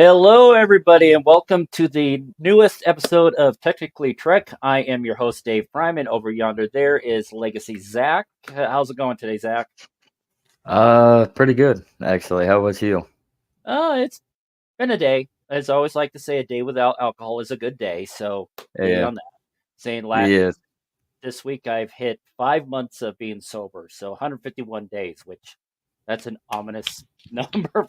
Hello, everybody, and welcome to the newest episode of Technically Trek. I am your host, Dave Prime, and over yonder there is Legacy Zach. How's it going today, Zach? Pretty good, actually. How about you? It's been a day. As I always like to say, a day without alcohol is a good day. So, yay Yeah, on that. Saying yeah. this week I've hit 5 months of being sober, so 151 days, which that's an ominous number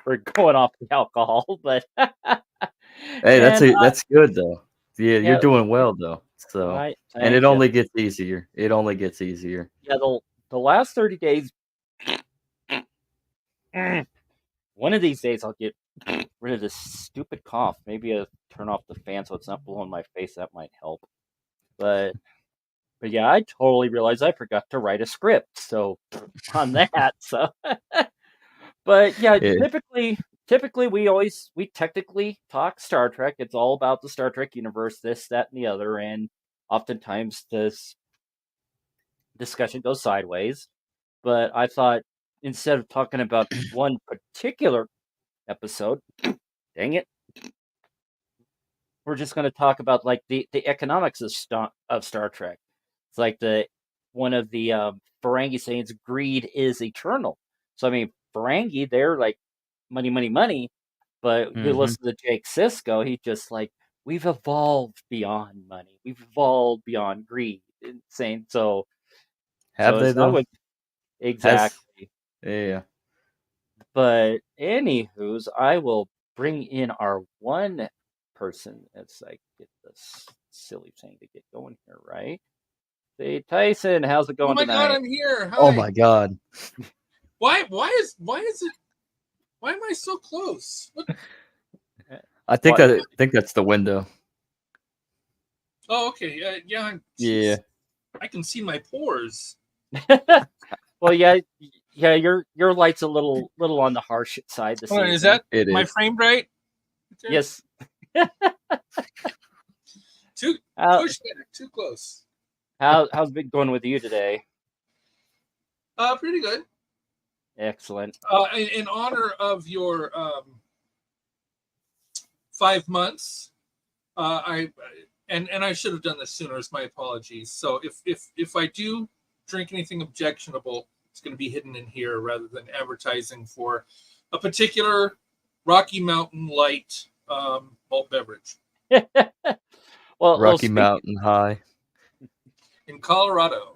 for going off the alcohol. But Hey, and that's good though. Yeah, you're yeah, doing well though. So, I and it thank you. only gets easier. It only gets easier. Yeah, the last 30 days, one of these days I'll get rid of this stupid cough. Maybe turn off the fan so it's not blowing my face. That might help. But but yeah, I totally realized I forgot to write a script. So on that, so but yeah, Yeah. typically we technically talk Star Trek. It's all about the Star Trek universe, this, that, and the other, and oftentimes this discussion goes sideways. But I thought instead of talking about one particular episode, dang it, we're just going to talk about like the economics of Star Trek. It's like the one of the Ferengi sayings, "Greed is eternal." So I mean, Ferengi, they're like money, money, money. But you Mm-hmm. listen to Jake Sisko, he's just like, we've evolved beyond money. We've evolved beyond greed. Saying so Have they as I though? would Has exactly. yeah. But anywho's, I will bring in our one person as I get this silly thing to get going here, right? Hey Tyson, how's it Oh going my God, tonight? I'm here. Oh Hi. my God. Why am I so close? What? What? I think that's the window. Oh, okay. Yeah. Yeah. Jeez. I can see my pores. Well, yeah, yeah. Your light's a little on the harsh side this Hold on, is evening. that It my is. frame right? There? Yes. Too How push back, too close. how's it been going with you today? Pretty good. Excellent. In honor of your 5 months, I and I should have done this sooner. It's my apologies. So if I do drink anything objectionable, it's going to be hidden in here rather than advertising for a particular Rocky Mountain Light malt beverage Well, Rocky speak. Mountain High. in Colorado.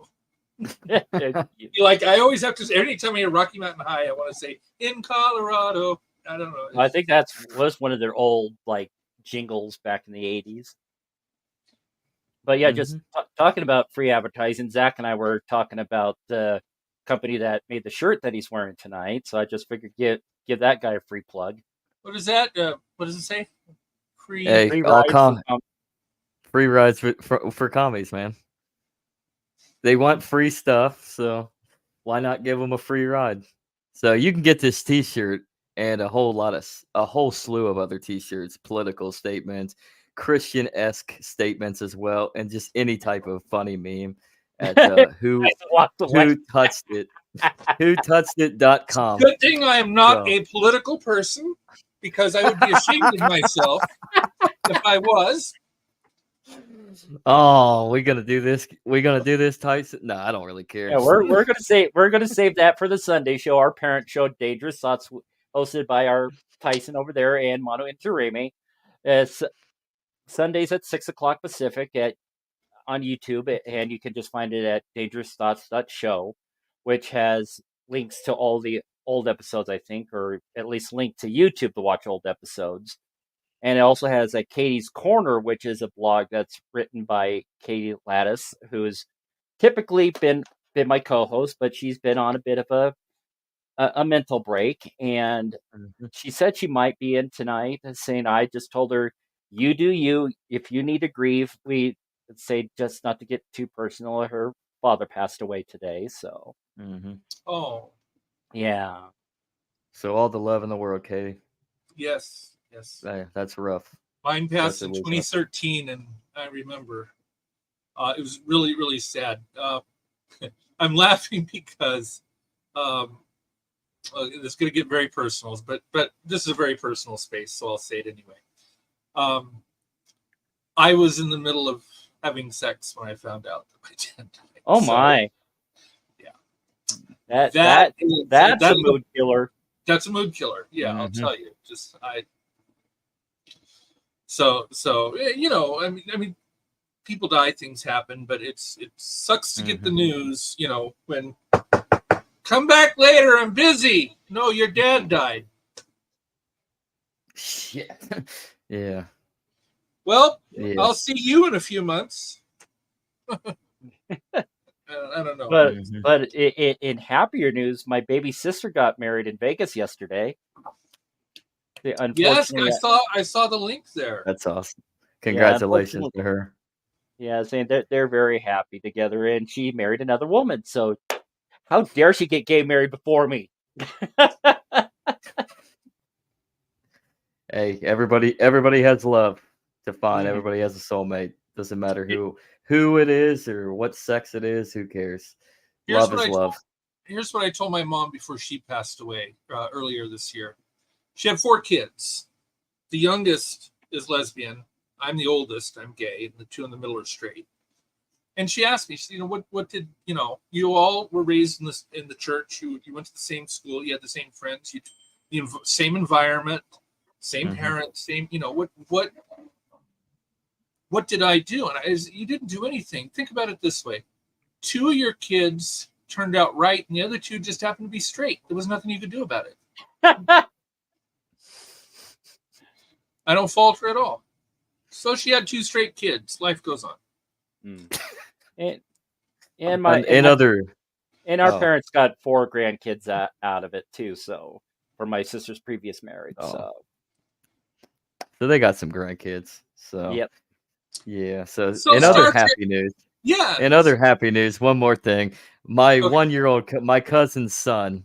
You- Like I always have to. Anytime I hear Rocky Mountain High, I want to say in Colorado. I don't know. I think was one of their old like jingles back in the '80s. But yeah, just Mm-hmm. talking about free advertising. Zach and I were talking about the company that made the shirt that he's wearing tonight. So I just figured give that guy a free plug. What is that? What does it say? Free. Hey, Free all rides and free rides for commies, man. They want free stuff, so why not give them a free ride? So you can get this T-shirt and a whole slew of other T-shirts, political statements, Christian-esque statements as well, and just any type of funny meme at I walked away. who touched it whotouchedit.com. Good thing I am not So a political person because I would be ashamed of myself if I was. oh, we're gonna do this. We're gonna do this, Tyson. No, I don't really care. Yeah, we're gonna save that for the Sunday show, our parent show, Dangerous Thoughts, hosted by our Tyson over there and Mono Intireme. It's Sundays at 6 o'clock Pacific on YouTube, and you can just find it at dangerousthoughts.show, which has links to all the old episodes, I think, or at least link to YouTube to watch old episodes. And it also has a Katie's Corner, which is a blog that's written by Katie Lattice, who's typically been my co-host, but she's been on a bit of a mental break, and Mhm. she said she might be in tonight. Saying I just told her, you do you. If you need to grieve, we say just not to get too personal. Her father passed away today, so Mhm. Oh, yeah. So all the love in the world, Katie. yes. That's rough. Mine That's passed a in little rough. 2013, and I remember it was really, really sad. I'm laughing because um, it's going to get very personal, but this is a very personal space, so I'll say it anyway. I was in the middle of having sex when I found out that my dad died. Oh So, my. yeah. That's That- a mood killer. That's a mood killer. Yeah, I'll Mhm. tell you. So you know, I mean, people die, things happen, but it sucks to get the news. You know, when come back later, I'm busy. No, your dad died. Shit. Yeah. Well, Yeah. I'll see you in a few months. I don't know. But Mhm. but in happier news, my baby sister got married in Vegas yesterday. Yes, Unfortunately, I saw the link there. That's awesome. Congratulations to her. yeah, saying they're very happy together, and she married another woman. So, how dare she get gay married before me? Hey, everybody has love to find. Mhm. Everybody has a soulmate. Doesn't matter who it is or what sex it is. Who cares? Here's Love what is I love. Here's what I told my mom before she passed away earlier this year. She had 4 kids. The youngest is lesbian. I'm the oldest. I'm gay, and the 2 in the middle are straight. And she asked me, she said, you know, what did, you know, you all were raised in the church. You went to the same school. You had the same friends. Same environment, same Mhm. parents, same, you know, what did I do? And you didn't do anything. Think about it this way. 2 of your kids turned out right, and the other 2 just happened to be straight. There was nothing you could do about it. I don't fault her at all. So she had 2 straight kids. Life goes on. and And our oh. parents got 4 grandkids out of it too. So for my sister's previous marriage. Oh. So they got some grandkids. So Yep. yeah. So So in Star other Trek- happy news. Yeah. In other happy news, one more thing. My Okay. 1-year-old, my cousin's son,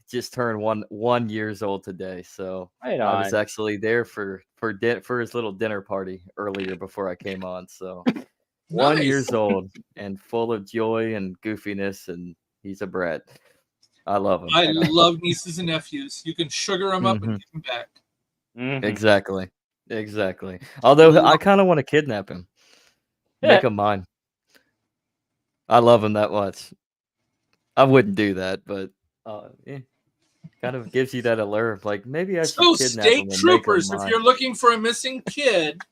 just turned one years old today. So Right I was on. actually there for his little dinner party earlier before I came on. So 1 Nice. years old and full of joy and goofiness, and he's a brat. I love him. I love nieces and nephews. You can sugar them up and Mhm. give them back. Mhm. Exactly. Although I kind of want to kidnap him, make him mine. I love him that much. I wouldn't do that, but kind of gives you that allure. Like maybe I should So kidnap state him and troopers, make him if mine. you're looking for a missing kid,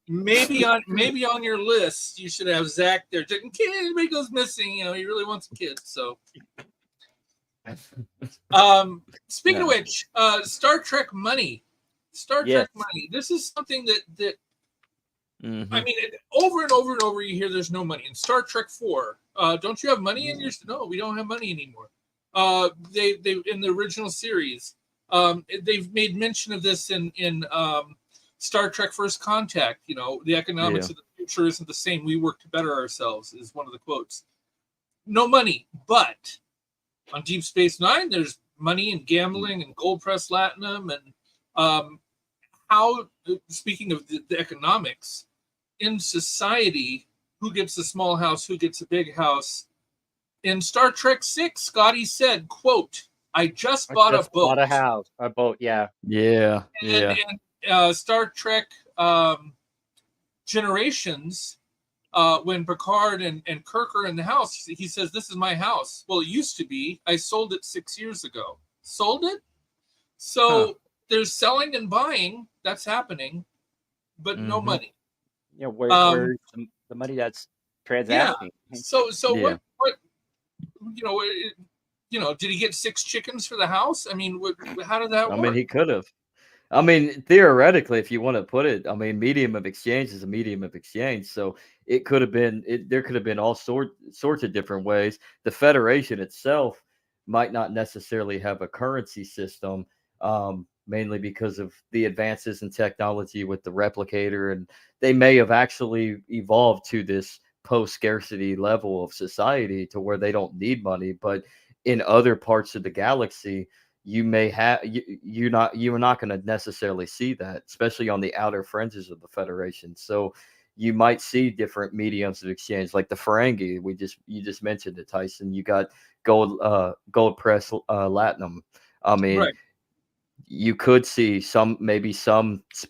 maybe on your list you should have Zach there. Just in case anybody goes missing, you know, he really wants a kid. So speaking of which, Star Trek money. Trek money. This is something that Mhm. I mean, over and over and over, you hear there's no money. In Star Trek 4, don't you have money in your? No, we don't have money anymore. They in the original series, they've made mention of this in Star Trek First Contact. You know, the economics of the future isn't the same. We work to better ourselves is one of the quotes. No money, but on Deep Space Nine, there's money in gambling and Gold Press Platinum and how. Speaking of the economics in society, who gets a small house, who gets a big house? In Star Trek 6, Scotty said, quote, I just bought a boat. Bought a house. A boat, yeah. Yeah. And Star Trek Generations, when Picard and Kirk are in the house, he says, this is my house. Well, it used to be. I sold it 6 years ago. Sold it? So there's selling and buying. That's happening, but no money. You know, where's the money that's transacting? Yeah. So what did he get 6 chickens for the house? I mean, how did that work? I mean, he could have. I mean, theoretically, if you want to put it, I mean, medium of exchange is a medium of exchange. So it could have been, there could have been all sorts of different ways. The Federation itself might not necessarily have a currency system, mainly because of the advances in technology with the replicator. And they may have actually evolved to this post-scarcity level of society to where they don't need money. But in other parts of the galaxy, you may have you're not going to necessarily see that, especially on the outer fringes of the Federation. So you might see different mediums of exchange, like the Ferengi. You just mentioned it, Tyson. You got gold press latinum. I mean, Right. you could see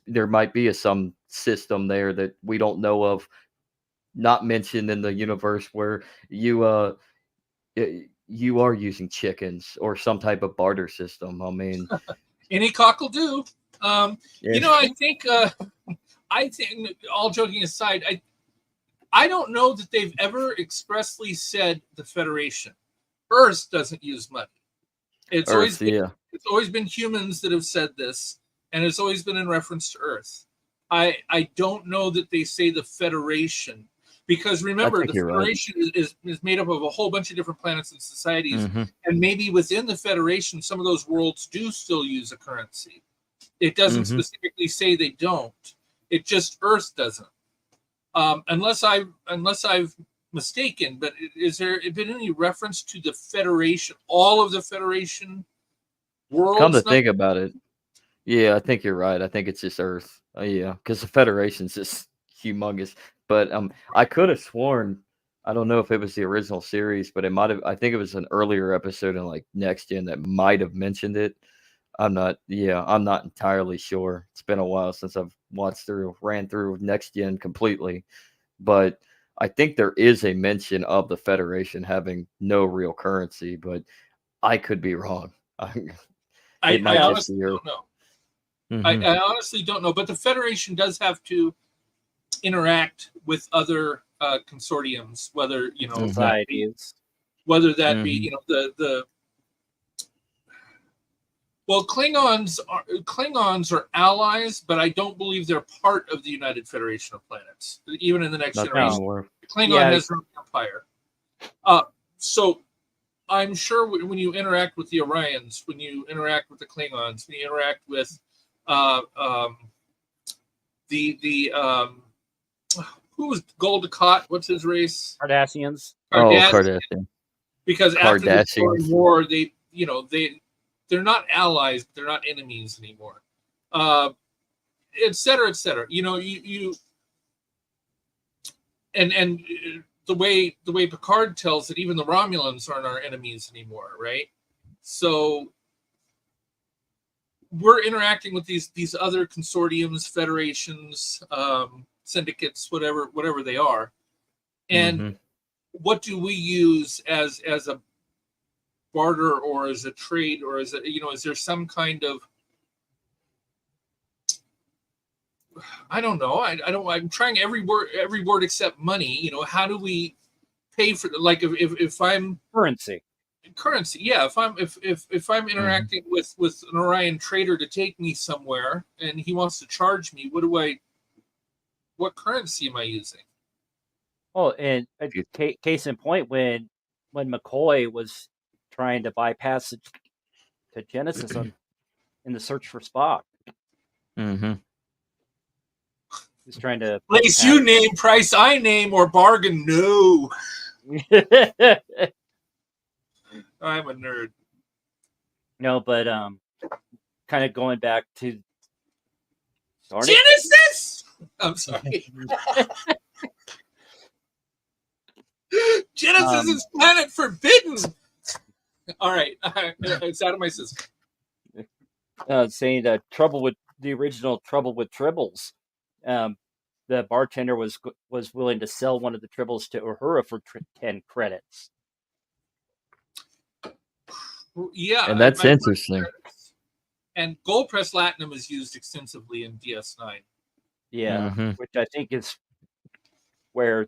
there might be some system there that we don't know of, not mentioned in the universe, where you are using chickens or some type of barter system. I mean, Any cock will do. yeah. I think, all joking aside, I don't know that they've ever expressly said the Federation. Earth doesn't use money. It's Earth, yeah. It's always been humans that have said this, and it's always been in reference to Earth. I don't know that they say the Federation, because remember, think the you're right. Federation is made up of a whole bunch of different planets and societies, Mhm. and maybe within the Federation, some of those worlds do still use a currency. It doesn't Mhm. specifically say they don't. It just Earth doesn't. Unless I've mistaken, but is there been any reference to the Federation, all of the Federation worlds? Come to think about it, yeah, I think you're right. I think it's just Earth. Yeah, because the Federation's just humongous. But I could have sworn, I don't know if it was the original series, but it might have. I think it was an earlier episode in like Next Gen that might have mentioned it. I'm not. Yeah, I'm not entirely sure. It's been a while since I've ran through Next Gen completely, but I think there is a mention of the Federation having no real currency, but I could be wrong. It I might just honestly be Earth. don't know. Mhm. I honestly don't know, but the Federation does have to interact with other consortiums, whether Mhm. Societies. whether that be Mhm. the well, Klingons are allies, but I don't believe they're part of the United Federation of Planets. Even in the Next Not Generation, anymore. Klingon Yeah. has their own empire. So I'm sure when you interact with the Orions, when you interact with the Klingons, when you interact with the who was Goldacott? What's his race? Cardassians. Oh, Cardassian. Kardashian. Because after the Trojan Kardashians. War, they're not allies, but they're not enemies anymore. Et cetera, et cetera. You and the way Picard tells it, even the Romulans aren't our enemies anymore, right? So we're interacting with these other consortiums, federations, syndicates, whatever they are, and Mhm. what do we use as a barter or as a trade, or is there some kind of, I don't know. I'm trying every word except money. How do we pay for, like, if I'm Currency. currency? Yeah, if I'm Mhm. interacting with an Orion trader to take me somewhere, and he wants to charge me, what currency am I using? Oh, and case in point, when McCoy was trying to bypass it to Genesis in the search for Spock, Mhm. he's trying to Place you name, price I name, or bargain no. I'm a nerd. No, but kind of going back to Genesis. I'm sorry. Genesis is planet forbidden. All right, it's out of my system. saying that the original Trouble with Tribbles, the bartender was willing to sell one of the tribbles to Uhura for 10 credits. Yeah, And that's interesting. And gold press latinum is used extensively in DS9. Yeah, Mhm. which I think is where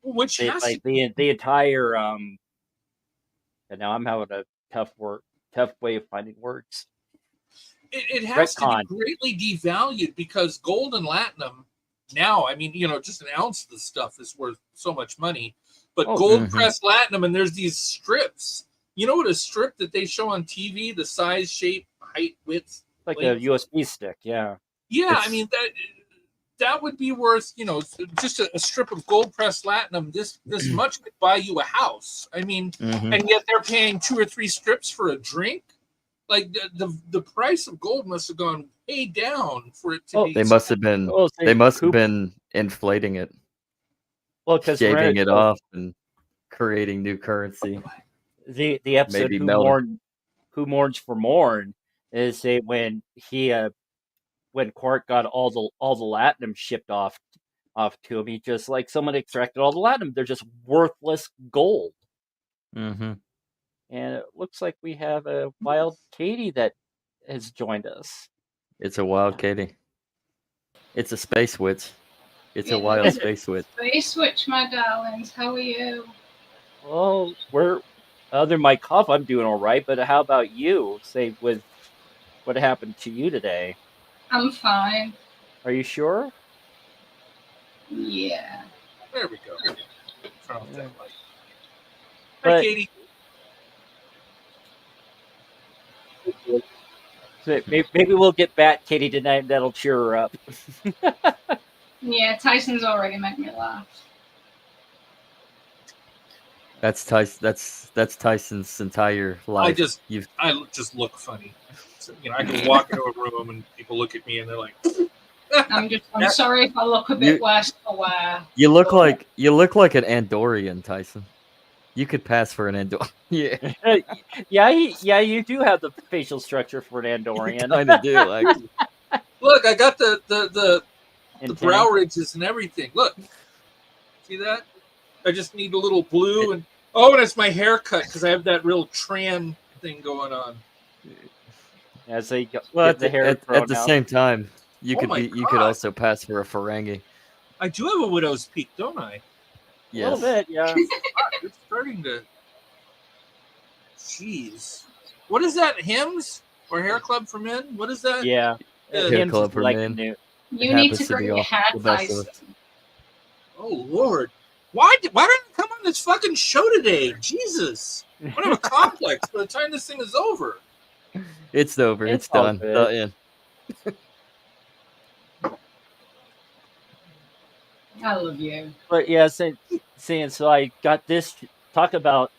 Which has like the entire and now I'm having a tough way of finding words. it has Retcon. to be greatly devalued, because gold and latinum now, I mean, just an ounce of the stuff is worth so much money. But gold press latinum, and there's these strips. You know what a strip that they show on TV, the size, shape, height, width, Like length? a USB stick, yeah. Yeah, I mean that would be worth, just a strip of gold pressed latinum. This much could buy you a house. I mean, Mhm. and yet they're paying 2 or 3 strips for a drink. Like the price of gold must have gone way down for it to Oh, be. They must have been. Oh, so They must have Coop- been inflating it, well, because shaving it off, and creating new currency. the episode Maybe melted. Who Mourns for Morn is say when when Quark got all the latinum shipped off to him, he just like someone extracted all the latinum. They're just worthless gold. Mm-hmm. And it looks like we have a wild Katie that has joined us. It's a wild Katie. It's a space witch. It's a It wild is. space witch. Space Switch, my darlings. How are you? Well, other than my cough, I'm doing all right. But how about you? Say, with what happened to you today? I'm fine. Are you sure? Yeah. There we go. Turn off that light. Hi, But Katie. so maybe we'll get back Katie tonight. And that'll cheer her up. Yeah, Tyson's already made me laugh. That's Tyson's entire life. I just look funny. So, I can walk into a room and people look at me and they're like, I'm sorry if I look a bit worse for wear. You look like an Andorian, Tyson. You could pass for an Andorian. Yeah, yeah, you do have the facial structure for an Andorian. kind of do. Like, look, I got the Antenna. brow ridges and everything. Look, see that? I just need a little blue and it's my haircut because I have that real tran thing going on. As they get well, the hair at thrown the out. same time, you Oh could my you could God. also pass for a Ferengi. I do have a widow's peak, don't I? A Yes. little bit, yeah. It's starting to. Jeez, what is that? Hymns or Hair Club for Men? What is that? Yeah. Hair Hymns Club is for like Men. new. You need happens to to be grow your all hair, the best of us. Tyson. Oh Lord, why didn't you come on this fucking show today? Jesus, I'm gonna have a complex by the time this thing is over. It's over. It's It's all done. good. Yeah. I love you. But yeah, saying so I got this talk about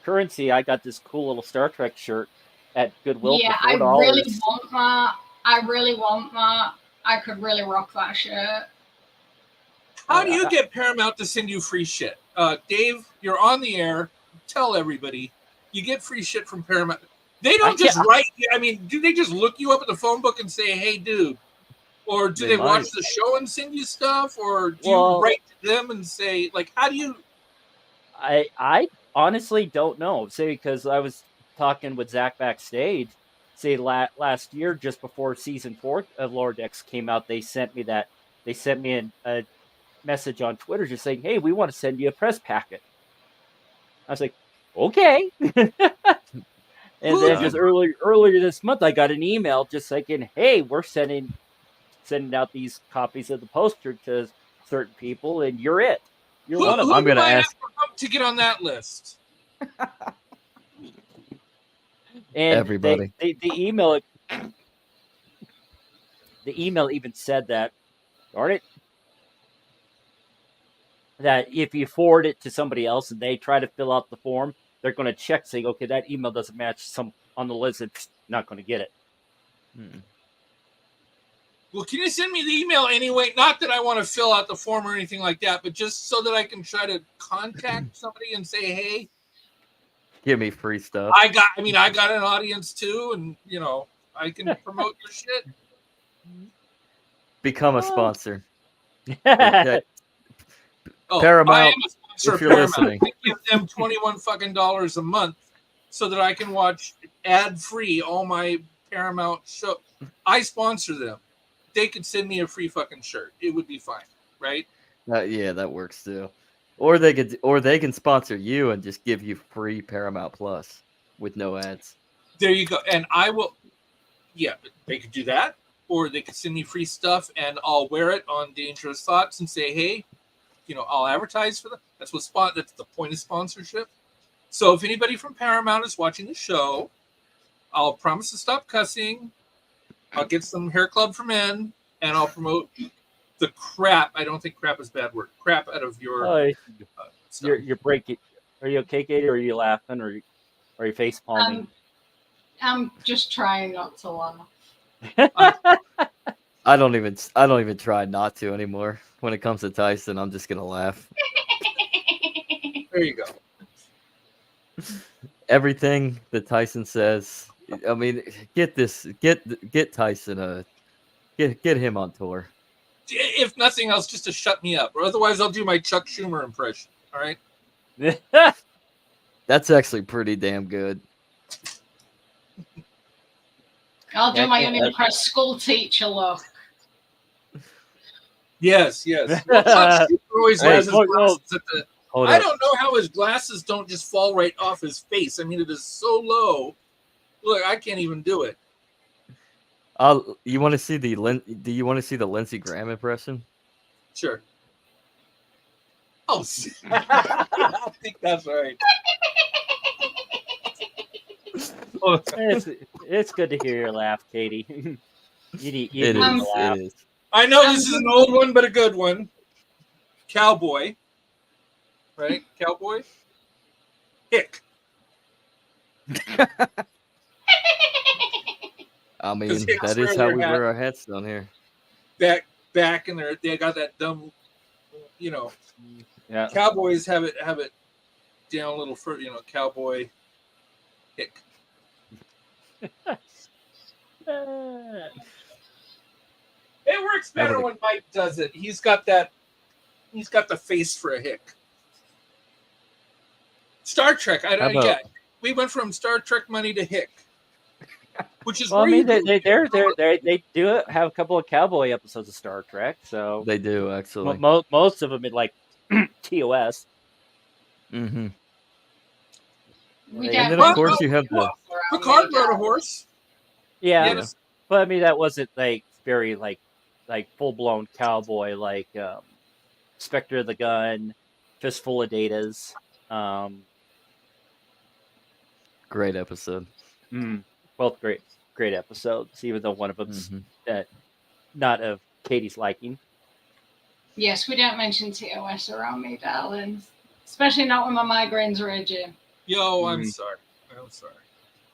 currency. I got this cool little Star Trek shirt at Goodwill Yeah, for I $4. really want that. I really want that. I could really rock that shirt. How do you get Paramount to send you free shit? Dave, you're on the air. Tell everybody you get free shit from Paramount. They don't just write. I mean, do they just look you up at the phone book and say, "Hey, dude," or do they watch the show and send you stuff, or do you write to them and say, like, how do you? I honestly don't know. Say, because I was talking with Zach backstage. Say last year, just before season 4 of Lower Decks came out, they sent me a message on Twitter just saying, "Hey, we want to send you a press packet." I was like, "Okay." And then just earlier this month, I got an email just saying, "Hey, we're sending out these copies of the poster to certain people, and you're it. You're one of them." I'm gonna ask to get on that list. And everybody. The email even said that, darn it, that if you forward it to somebody else and they try to fill out the form, they're going to check, saying, "Okay, that email doesn't match some on the list, and not going to get it." Well, can you send me the email anyway? Not that I want to fill out the form or anything like that, but just so that I can try to contact somebody and say, "Hey, give me free stuff." I got an audience too, and I can promote your shit." Become a sponsor. Okay. Oh, Paramount, I am a sponsor if you're of Paramount. listening. I give them $21 a month so that I can watch ad-free all my Paramount show. I sponsor them. They could send me a free fucking shirt. It would be fine, right? Yeah, that works too. Or they can sponsor you and just give you free Paramount Plus with no ads. There you go. And I will. Yeah, they could do that, or they could send me free stuff, and I'll wear it on Dangerous Thoughts and say, "Hey, I'll advertise for them." That's the point of sponsorship. So if anybody from Paramount is watching the show, I'll promise to stop cussing. I'll get some Hair Club for Men, and I'll promote the crap. I don't think crap is a bad word. Crap out of your. You're breaking. Are you okay, Katie? Or are you laughing? Or are you face palming? I'm just trying not to laugh. I don't even try not to anymore. When it comes to Tyson, I'm just gonna laugh. There you go. Everything that Tyson says. I mean, get Tyson get him on tour. If nothing else, just to shut me up. Or otherwise, I'll do my Chuck Schumer impression. All right. That's actually pretty damn good. I'll do Yeah, my yeah, unimpressed school teacher look. Yes. Well, Chuck Schumer always Hey, has his glasses at the. Hold I up. don't know how his glasses don't just fall right off his face. I mean, it is so low. Look, I can't even do it. You want to see the Do you want to see the Lindsey Graham impression? Sure. Oh, I think that's right. Oh, it's good to hear your laugh, Katie. you need It to is. laugh. It is. I know this is an old one, but a good one. Cowboy. Right? Cowboy? Hick. I mean, Hicks that is wear how their we hat. wear our hats down here. Back and they got that dumb, Yeah. Cowboys have it down a little further, cowboy hick. It works better when Mike does it. He's got the face for a hick. Star Trek, we went from Star Trek money to hick. Which is Well, I mean, they do have a couple of cowboy episodes of Star Trek, so They do actually. most of them in like TOS. Mm-hmm. We And don't then, of course, you have the Picard rode a horse. Yeah, Yeah. but I mean that wasn't like very like full blown cowboy like Spectre of the Gun, Fistful of Datas. great episode. Both great episodes, even though one of them's not of Katie's liking. Yes, we don't mention TOS around me, darlings. Especially not when my migraines raging. Yo, I'm sorry.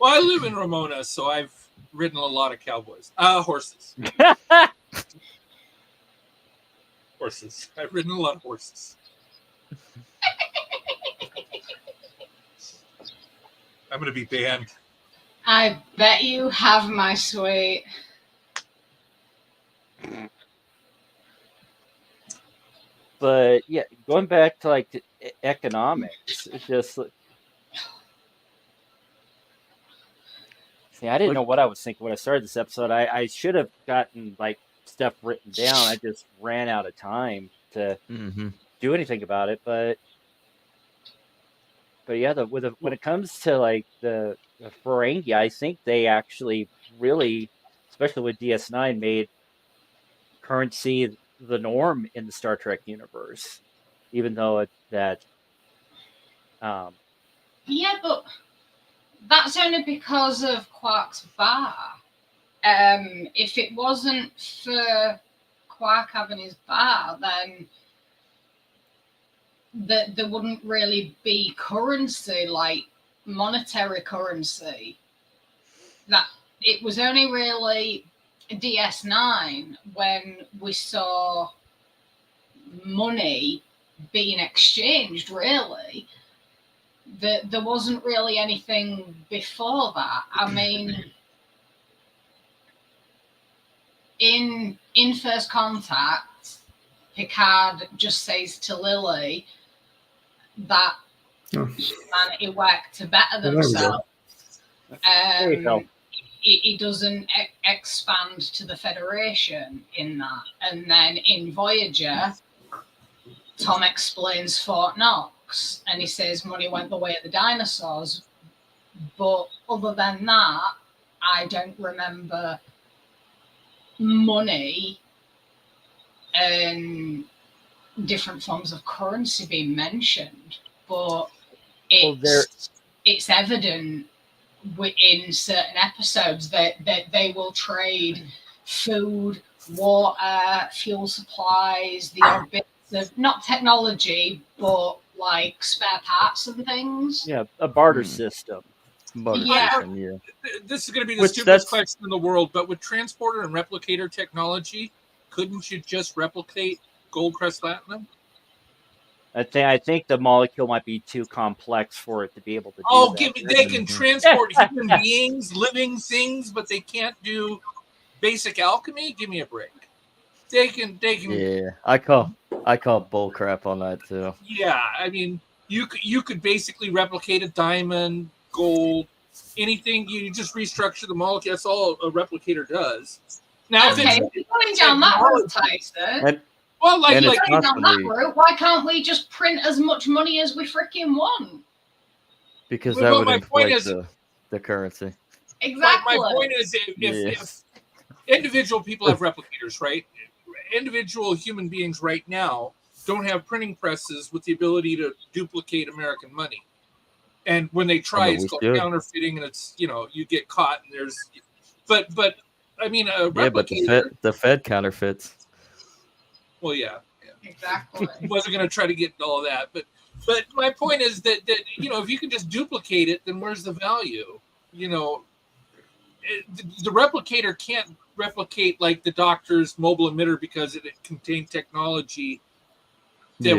Well, I live in Ramona, so I've ridden a lot of cowboys. Horses. Horses. I've ridden a lot of horses. I'm going to be banned. I bet you have, my sweet. But yeah, going back to like to economics, it's just see, I didn't know what I was thinking when I started this episode. I should have gotten like stuff written down. I just ran out of time to do anything about it. But yeah, when it comes to like the Ferengi, I think they actually really, especially with DS9, made currency the norm in the Star Trek universe, even though Yeah, but that's only because of Quark's bar. If it wasn't for Quark having his bar, then there wouldn't really be currency, like monetary currency. That it was only really DS9 when we saw money being exchanged, really. There wasn't really anything before that. I mean, in First Contact, Picard just says to Lily that humanity work to better themselves. It doesn't expand to the Federation in that. And then in Voyager, Tom explains Fort Knox, and he says money went the way of the dinosaurs. But other than that, I don't remember money and different forms of currency being mentioned. But it's evident in certain episodes that they will trade food, water, fuel supplies, the odd bits of not technology, but like spare parts and things. Yeah, a barter system. motivation, yeah. This is going to be the Which stupidest that's- question in the world, but with transporter and replicator technology, couldn't you just replicate gold crest platinum? I think the molecule might be too complex for it to be able to do Oh, that. they can transport human beings, living things, but they can't do basic alchemy? Give me a break. They can. Yeah, I call bull crap on that too. Yeah, I mean, you could basically replicate a diamond, gold, anything. You just restructure the molecule. That's all a replicator does. Now, Okay, if you're going down that road, Tyson. And, well, like and it's Going down that constantly route, why can't we just print as much money as we freaking want? because Well, that would my point inflate is- the currency. Exactly. my point is, if individual people have replicators, right? Individual human beings right now don't have printing presses with the ability to duplicate American money. And when they try, but it's we called should. counterfeiting, and it's, you get caught, and there's, but I mean, a Yeah, but replicator. the Fed counterfeits. Well, yeah. Exactly. Wasn't going to try to get all of that, but my point is that if you can just duplicate it, then where's the value? The replicator can't replicate like the doctor's mobile emitter because it contained technology that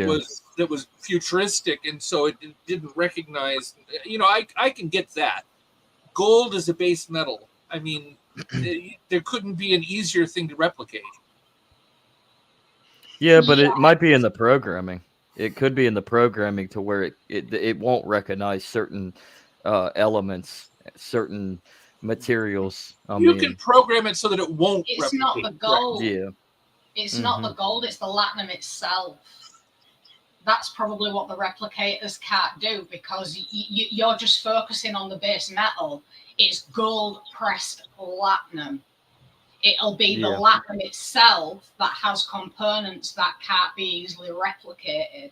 was futuristic, and so it didn't recognize. I can get that. Gold is a base metal. I mean, there couldn't be an easier thing to replicate. Yeah, but it might be in the programming. It could be in the programming to where it won't recognize certain elements, certain materials. You can program it so that it won't. It's replicate. not the gold. Yeah. It's not the gold, it's the latinum itself. That's probably what the replicators can't do, because you're just focusing on the base metal. It's gold pressed platinum. It'll be the latinum itself that has components that can't be easily replicated,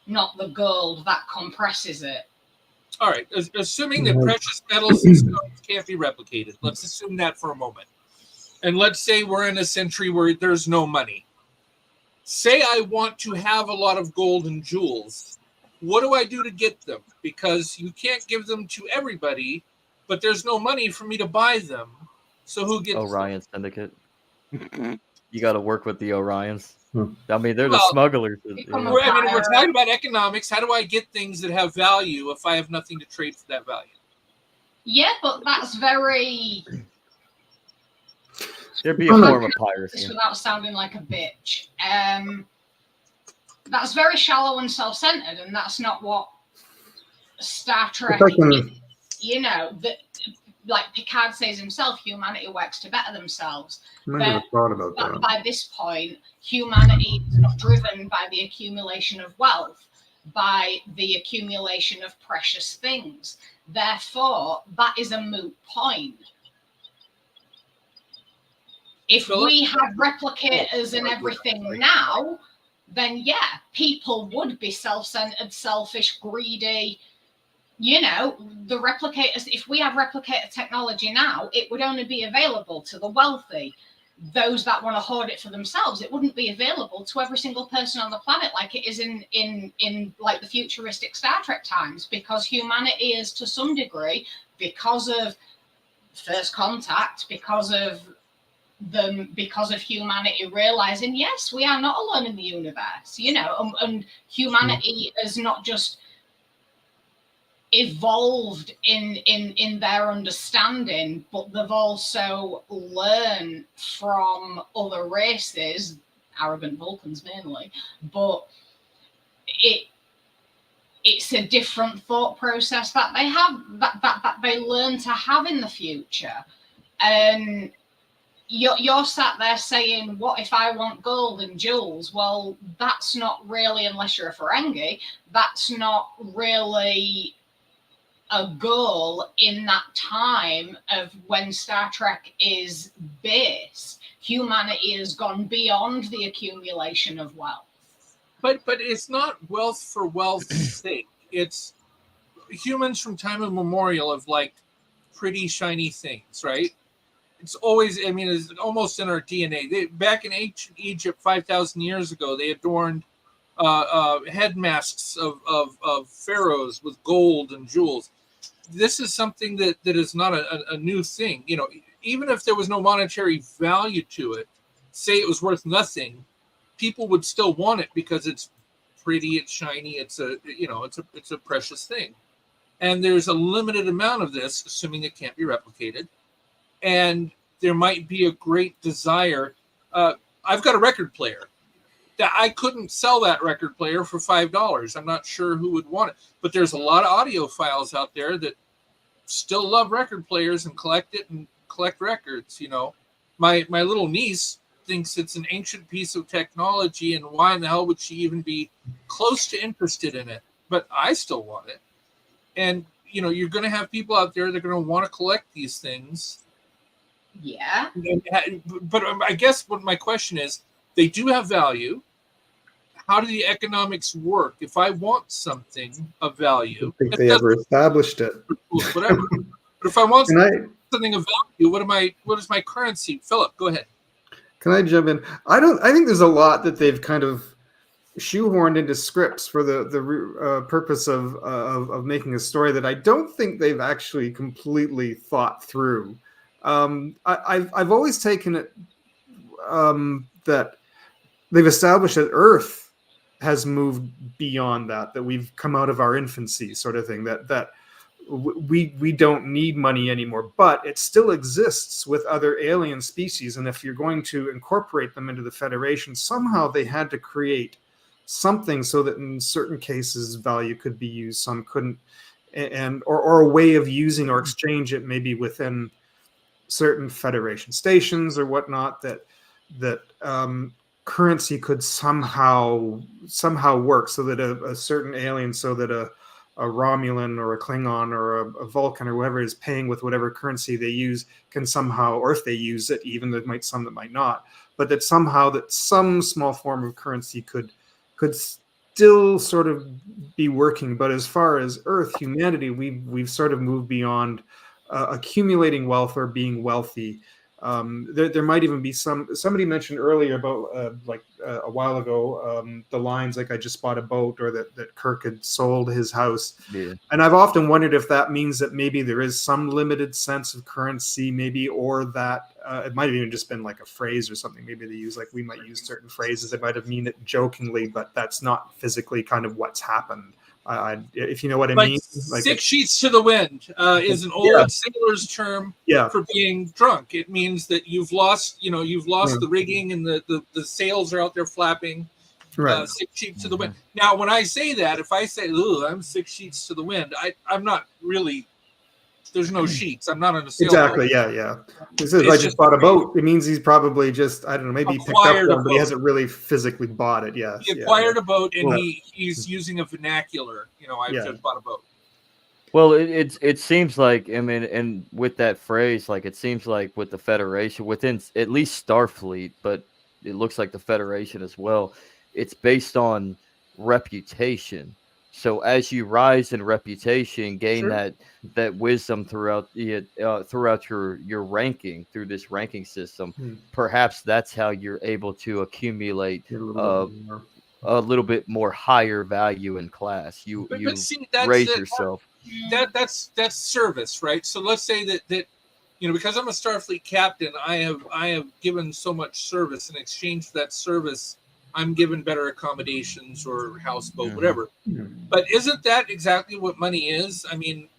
not the gold that compresses it. All right, assuming that precious metals and stones can't be replicated, let's assume that for a moment. And let's say we're in a century where there's no money. Say I want to have a lot of gold and jewels. What do I do to get them? Because you can't give them to everybody, but there's no money for me to buy them. So who gets Orion them? Syndicate. You got to work with the Orions. I mean, they're the Well, smugglers. We're talking about economics. How do I get things that have value if I have nothing to trade for that value? Yeah, but that's very... There'd be a form of piracy. Without sounding like a bitch. That's very shallow and self-centered, and that's not what Star Trek is. Like Picard says himself, humanity works to better themselves. I never thought about that. By this point, humanity is driven by the accumulation of wealth, by the accumulation of precious things. Therefore, that is a moot point. If we had replicators and everything now, then yeah, people would be self-centered, selfish, greedy. The replicators, if we have replicator technology now, it would only be available to the wealthy. Those that want to hoard it for themselves, it wouldn't be available to every single person on the planet like it is in like the futuristic Star Trek times, because humanity is, to some degree, because of First Contact, because of humanity realizing, yes, we are not alone in the universe, and humanity is not just evolved in their understanding, but they've also learned from other races, arrogant Vulcans mainly, but it's a different thought process that they have, that they learn to have in the future. And you're sat there saying, what if I want gold and jewels? Well, that's not really, unless you're a Ferengi, that's not really a goal in that time of when Star Trek is based. Humanity has gone beyond the accumulation of wealth. But it's not wealth for wealth's sake. It's humans from time immemorial have liked pretty shiny things, right? It's always, it's almost in our DNA. Back in ancient Egypt 5,000 years ago, they adorned head masks of pharaohs with gold and jewels. this is something that is not a new thing. You know, even if there was no monetary value to it, say it was worth nothing, people would still want it because it's pretty, it's shiny, it's a precious thing. And there's a limited amount of this, assuming it can't be replicated. And there might be a great desire. I've got a record player. I couldn't sell that record player for $5. I'm not sure who would want it. But there's a lot of audiophiles out there that still love record players and collect it and collect records. You know, my little niece thinks it's an ancient piece of technology, and why in the hell would she even be close to interested in it? But I still want it. And, you know, you're going to have people out there that are going to want to collect these things. Yeah. But I guess what my question is, they do have value. How do the economics work? If I want something of value, I think they ever established it. Whatever. But if I want something of value, what is my currency? Philip, go ahead. Can I jump in? I think there's a lot that they've kind of shoehorned into scripts for the purpose of making a story that I don't think they've actually completely thought through. I've always taken it that they've established that Earth has moved beyond that we've come out of our infancy, sort of thing. That we don't need money anymore, but it still exists with other alien species. And if you're going to incorporate them into the Federation, somehow they had to create something so that in certain cases value could be used, some couldn't, or a way of using or exchange it maybe within certain Federation stations or whatnot, that currency could somehow work so that a certain alien, so that a Romulan or a Klingon or a Vulcan or whoever is paying with whatever currency they use can somehow, or if they use it, even there might some that might not, but that somehow that some small form of currency could still sort of be working. But as far as Earth, humanity, we've sort of moved beyond accumulating wealth or being wealthy. There might even be somebody mentioned earlier about a while ago, the lines like I just bought a boat, or that Kirk had sold his house. Yeah. And I've often wondered if that means that maybe there is some limited sense of currency, maybe, or that it might have even just been like a phrase or something. Maybe they use, like we might use certain phrases that might have mean it jokingly, but that's not physically kind of what's happened. If you know what I mean. Like six sheets to the wind is an old sailor's term for being drunk. It means that you've lost the rigging and the sails are out there flapping. Right. 6 sheets to the wind. Now, when I say that, if I say, "Ooh, I'm 6 sheets to the wind," I'm not really. There's no sheets. I'm not on a sailboat. Exactly. Yeah. This is, I just bought a boat. It means he's probably just, I don't know, maybe he picked up one, but he hasn't really physically bought it. Yeah. He acquired a boat, and he's using a vernacular. I just bought a boat. Well, it seems like, I mean, and with that phrase, like it seems like with the Federation, within at least Starfleet, but it looks like the Federation as well, it's based on reputation. So as you rise in reputation, gain that wisdom throughout your ranking through this ranking system, perhaps that's how you're able to accumulate a little bit more higher value in class. You raise yourself. That's service, right? So let's say that because I'm a Starfleet captain, I have given so much service. In exchange for that service, I'm given better accommodations or houseboat, whatever. But isn't that exactly what money is? I mean,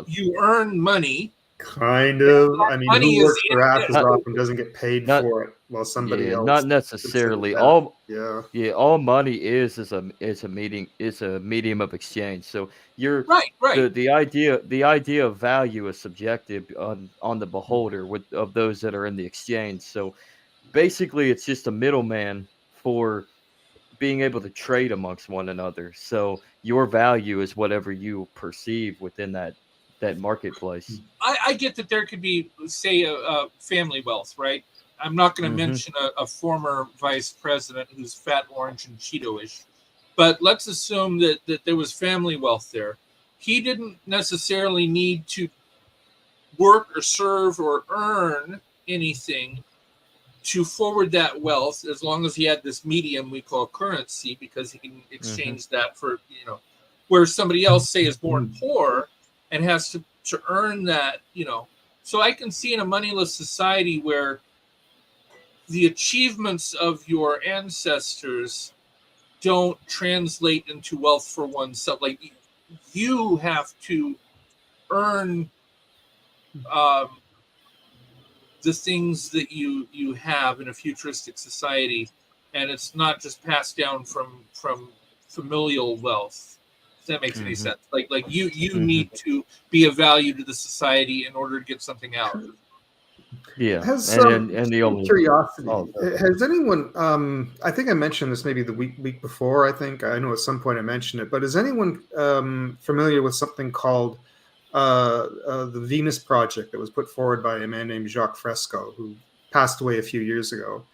you earn money. Kind of. I mean, who works for Athos and doesn't get paid for it, while somebody else. Not necessarily. All money is a medium of exchange. So you're right. The idea of value is subjective on the beholder of those that are in the exchange. So basically, it's just a middleman for being able to trade amongst one another. So your value is whatever you perceive within that marketplace. I get that there could be, say, a family wealth, right? I'm not going to mention a former vice president who's fat, orange, and Cheeto-ish, but let's assume that there was family wealth there. He didn't necessarily need to work or serve or earn anything to forward that wealth, as long as he had this medium we call currency, because he can exchange that for, where somebody else, say, is born poor, and has to earn that, So I can see in a moneyless society where the achievements of your ancestors don't translate into wealth for oneself. Like you have to earn the things that you have in a futuristic society, and it's not just passed down from familial wealth. If that makes any sense. Like you need to be of value to the society in order to get something out. Yeah, Has and the only curiosity. Oh, sorry. Has anyone? I think I mentioned this maybe the week before. I know at some point I mentioned it. But is anyone familiar with something called the Venus Project that was put forward by a man named Jacques Fresco, who passed away a few years ago?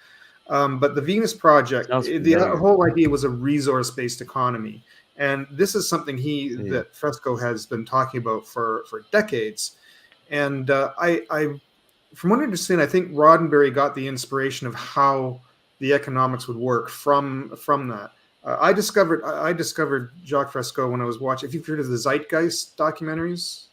But the Venus Project, Sounds the familiar. whole idea was a resource-based economy, and this is something that Fresco has been talking about for decades. And I from what I understand, I think Roddenberry got the inspiration of how the economics would work from that. I discovered Jacques Fresco when I was watching. If you've heard of the Zeitgeist documentaries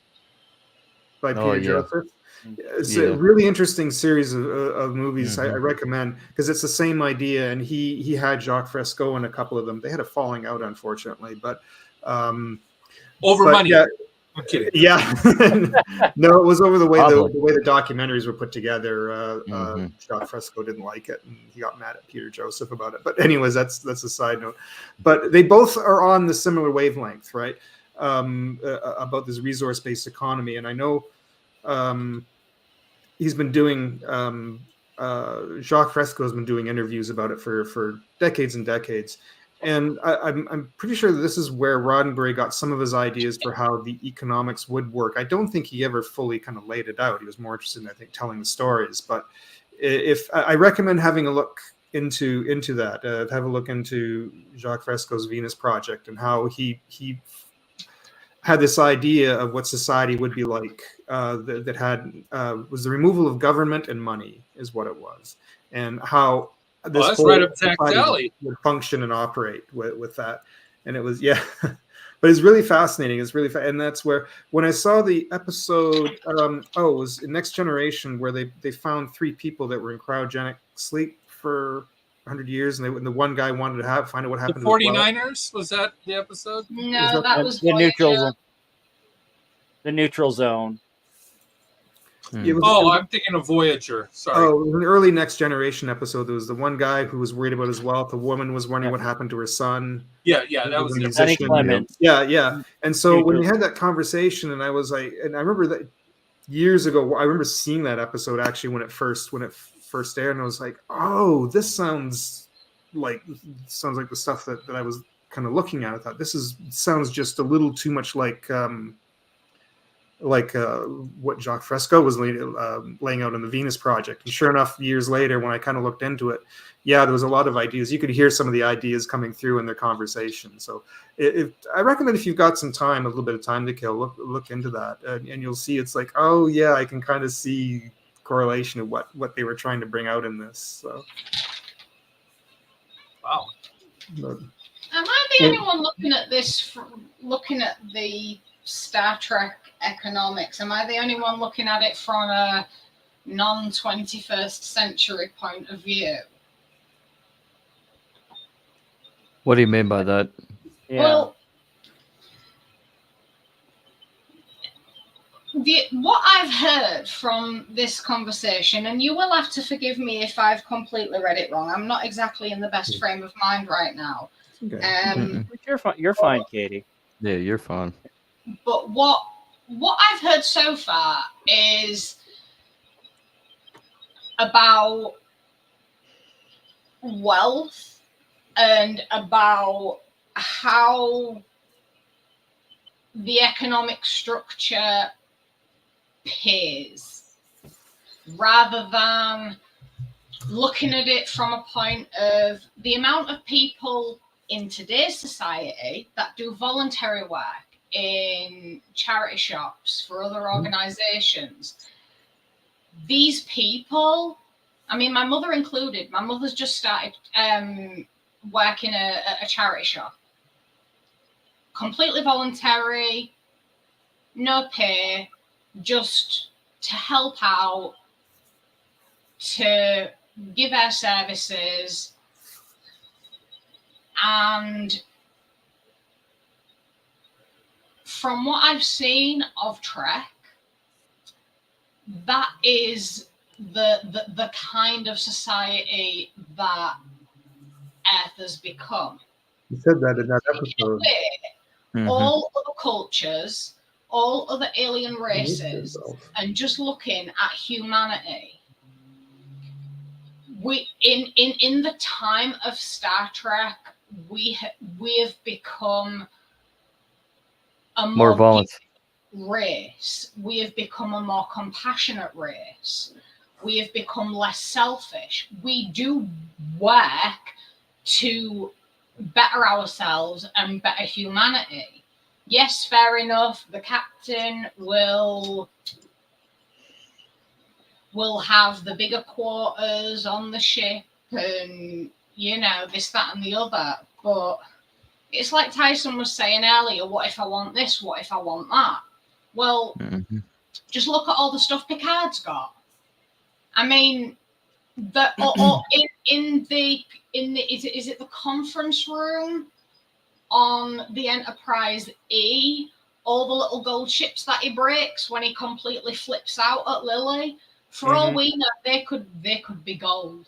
by Peter Joseph, it's a really interesting series of movies. I recommend, because it's the same idea, and he had Jacques Fresco in a couple of them. They had a falling out, unfortunately, but over money. Yeah, I'm kidding. Yeah, no, it was over the way the documentaries were put together. Jacques Fresco didn't like it, and he got mad at Peter Joseph about it. But anyways, that's a side note. But they both are on the similar wavelength, right? About this resource-based economy, and I know he's been doing. Jacques Fresco has been doing interviews about it for decades and decades. And I'm pretty sure that this is where Roddenberry got some of his ideas for how the economics would work. I don't think he ever fully kind of laid it out. He was more interested in, I think, telling the stories. But if I recommend having a look into that, have a look into Jacques Fresco's Venus Project and how he had this idea of what society would be like that had was the removal of government and money is what it was, and how this that's right up Zach's alley. Would function and operate with that. And it was, but it's really fascinating. It's really and that's where, when I saw the episode, it was in Next Generation, where they found 3 people that were in cryogenic sleep for 100 years, and the one guy wanted to find out what happened. The 49ers, was that the episode? No, that was the neutral zone. The neutral zone. I'm thinking of Voyager. Sorry. Oh, an early Next Generation episode. There was the one guy who was worried about his wealth. The woman was wondering what happened to her son. Yeah, that was the Sonny Clements. Yeah. And so when they had that conversation, and I was like, and I remember that years ago, I remember seeing that episode actually when it first aired, and I was like, oh, this sounds like the stuff that I was kind of looking at. I thought sounds just a little too much like what Jacques Fresco was laying out in the Venus Project. And sure enough, years later, when I kind of looked into it, there was a lot of ideas. You could hear some of the ideas coming through in their conversation. So I recommend, if you've got some time, a little bit of time to kill, look into that. And you'll see it's like, oh yeah, I can kind of see correlation of what they were trying to bring out in this. So. Wow. Am I the only one looking at this, looking at the Star Trek economics? Am I the only one looking at it from a non-21st century point of view? What do you mean by that? Yeah. Well, what I've heard from this conversation, and you will have to forgive me if I've completely read it wrong. I'm not exactly in the best frame of mind right now. Okay. You're fine, Katie. Yeah, you're fine. But what I've heard so far is about wealth and about how the economic structure pays, rather than looking at it from a point of the amount of people in today's society that do voluntary work in charity shops for other organizations. These people, I mean, my mother included, my mother's just started working a charity shop. Completely voluntary, no pay, just to help out, to give our services, and from what I've seen of Trek, that is the kind of society that Earth has become. You said that in that Taking episode. away all other cultures, all other alien races, and just looking at humanity. We in the time of Star Trek, we have become a More violent. race. We have become a more compassionate race. We have become less selfish. We do work to better ourselves and better humanity. Yes, fair enough. The captain will have the bigger quarters on the ship and, this, that, and the other. But it's like Tyson was saying earlier, what if I want this? What if I want that? Well, just look at all the stuff Picard's got. I mean, is it the conference room on the Enterprise E? All the little gold ships that he breaks when he completely flips out at Lily. For all we know, they could be gold.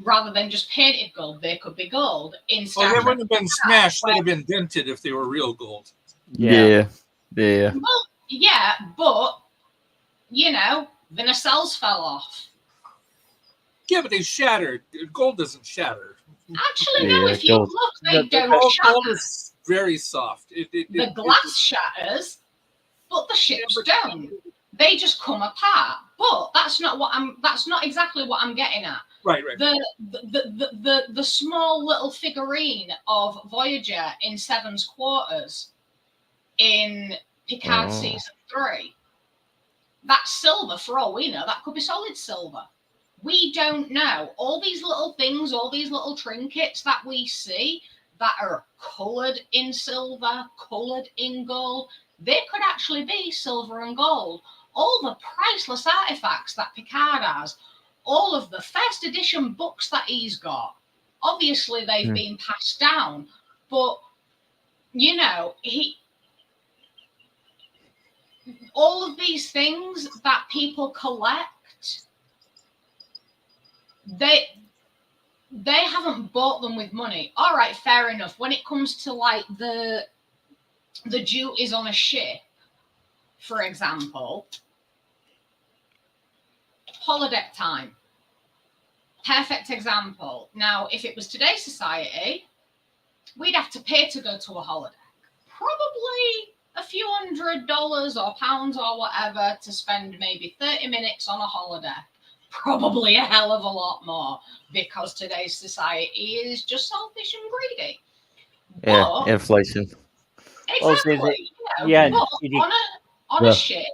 Rather than just painted gold, they could be gold. They wouldn't have been smashed. They'd have been dented if they were real gold. Yeah. Well, yeah, but the nacelles fell off. Yeah, but they shattered. Gold doesn't shatter. Actually, no. If you look, they don't shatter. Gold is very soft. The glass shatters, but the ships don't. They just come apart. But that's not exactly what I'm getting at. Right. The small little figurine of Voyager in Seven's quarters in Picard season 3. That's silver for all we know. That could be solid silver. We don't know. All these little things, all these little trinkets that we see that are coloured in silver, coloured in gold, they could actually be silver and gold. All the priceless artifacts that Picard has, all of the first edition books that he's got, obviously they've been passed down, but all of these things that people collect, they haven't bought them with money. All right, fair enough. When it comes to like the duties on a ship, for example, holodeck time. Perfect example. Now, if it was today's society, we'd have to pay to go to a holodeck. Probably a few $100 or pounds or whatever to spend maybe 30 minutes on a holodeck. Probably a hell of a lot more because today's society is just selfish and greedy. Yeah, inflation. Exactly. On a ship,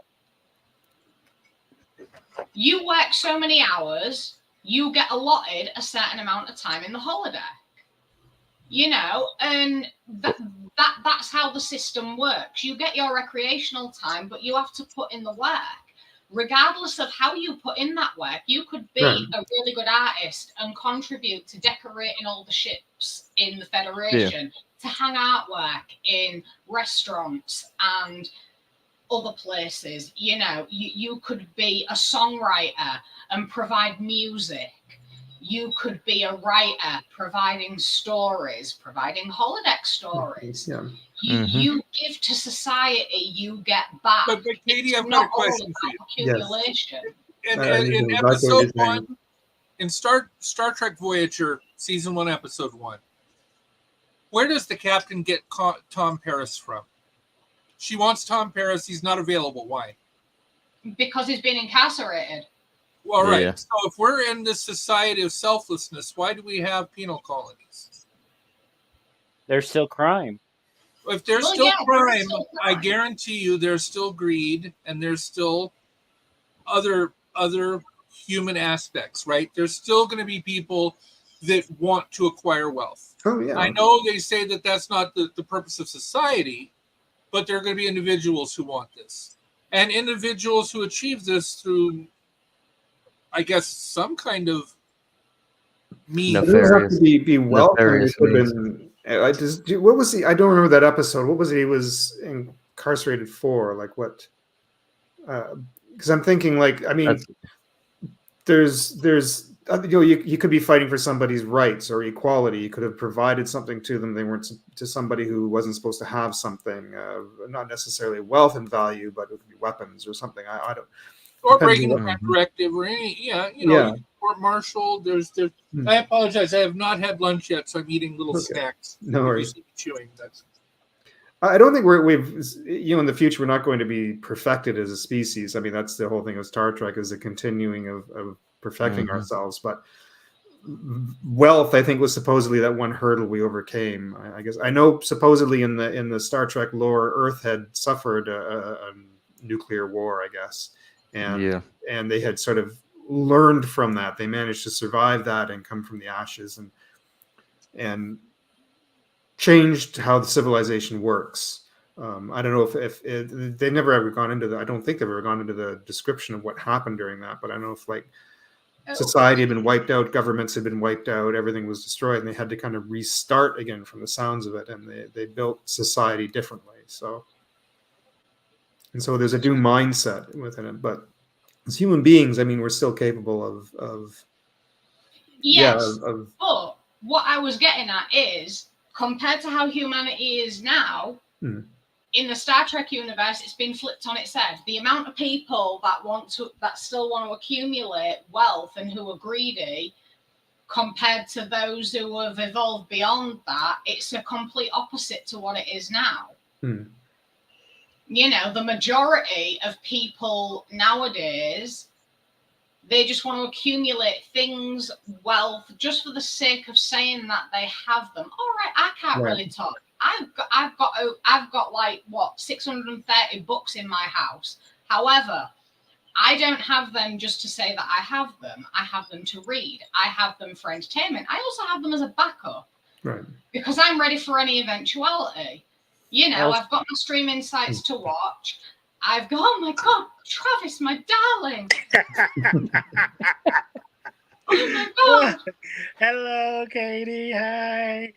you work so many hours, you get allotted a certain amount of time in the holodeck. And that's how the system works. You get your recreational time, but you have to put in the work. Regardless of how you put in that work, you could be a really good artist and contribute to decorating all the ships in the Federation, to hang artwork in restaurants and other places. You could be a songwriter and provide music. You could be a writer providing stories, providing holodeck stories. You give to society, you get back. But Katie, I've got a question for you. Accumulation. In episode 1, in Star Trek Voyager, season 1, episode 1, where does the captain get Tom Paris from? She wants Tom Paris. He's not available. Why? Because he's been incarcerated. All right. Yeah. So if we're in this society of selflessness, why do we have penal colonies? There's still crime. If there's still crime, I guarantee you there's still greed and there's still other human aspects, right? There's still going to be people that want to acquire wealth. Oh, yeah. I know they say that that's not the purpose of society, but there are going to be individuals who want this, and individuals who achieve this through, I guess, some kind of means. It doesn't have Nefarious. to be wealth. I mean, it Nefarious could have means. been. What was he? I don't remember that episode. What was it? He was incarcerated for? Like what? Because I'm thinking, like, I mean, That's there's you could be fighting for somebody's rights or equality. You could have provided something to them. They weren't to somebody who wasn't supposed to have something, not necessarily wealth and value, but it could be weapons or something. I don't. Or Depends breaking on the what- Grant Directive, or any, Yeah. court-martial. There's. Hmm. I apologize. I have not had lunch yet, so I'm eating little Okay. snacks. No If you worries. see me chewing. That's I don't think we've in the future we're not going to be perfected as a species. I mean, that's the whole thing of Star Trek, is a continuing of perfecting Mhm. ourselves. But wealth, I think, was supposedly that one hurdle we overcame. I guess I know supposedly in the Star Trek lore, Earth had suffered a nuclear war, I guess, and yeah. and they had sort of learned from that. They managed to survive that and come from the ashes and changed how the civilization works. I don't know if they've never ever gone into the. I don't think they've ever gone into the description of what happened during that. But I don't know if like society had been wiped out, governments had been wiped out, everything was destroyed, and they had to kind of restart again from the sounds of it, and they built society differently. So there's a new mindset within it. But as human beings, I mean, we're still capable of Yes, of but what I was getting at is, compared to how humanity is now, Hmm. in the Star Trek universe, it's been flipped on its head. The amount of people that still want to accumulate wealth and who are greedy, compared to those who have evolved beyond that, it's a complete opposite to what it is now. Hmm. You know, the majority of people nowadays, they just want to accumulate things, wealth, just for the sake of saying that they have them. All right, I can't Right. really talk. I've got like what 630 books in my house. However, I don't have them just to say that I have them. I have them to read. I have them for entertainment. I also have them as a backup Right. because I'm ready for any eventuality. You know, Well- I've got my streaming sites to watch. I've got, oh my God, Travis, my darling. Oh my God. Hello, Katie. Hi.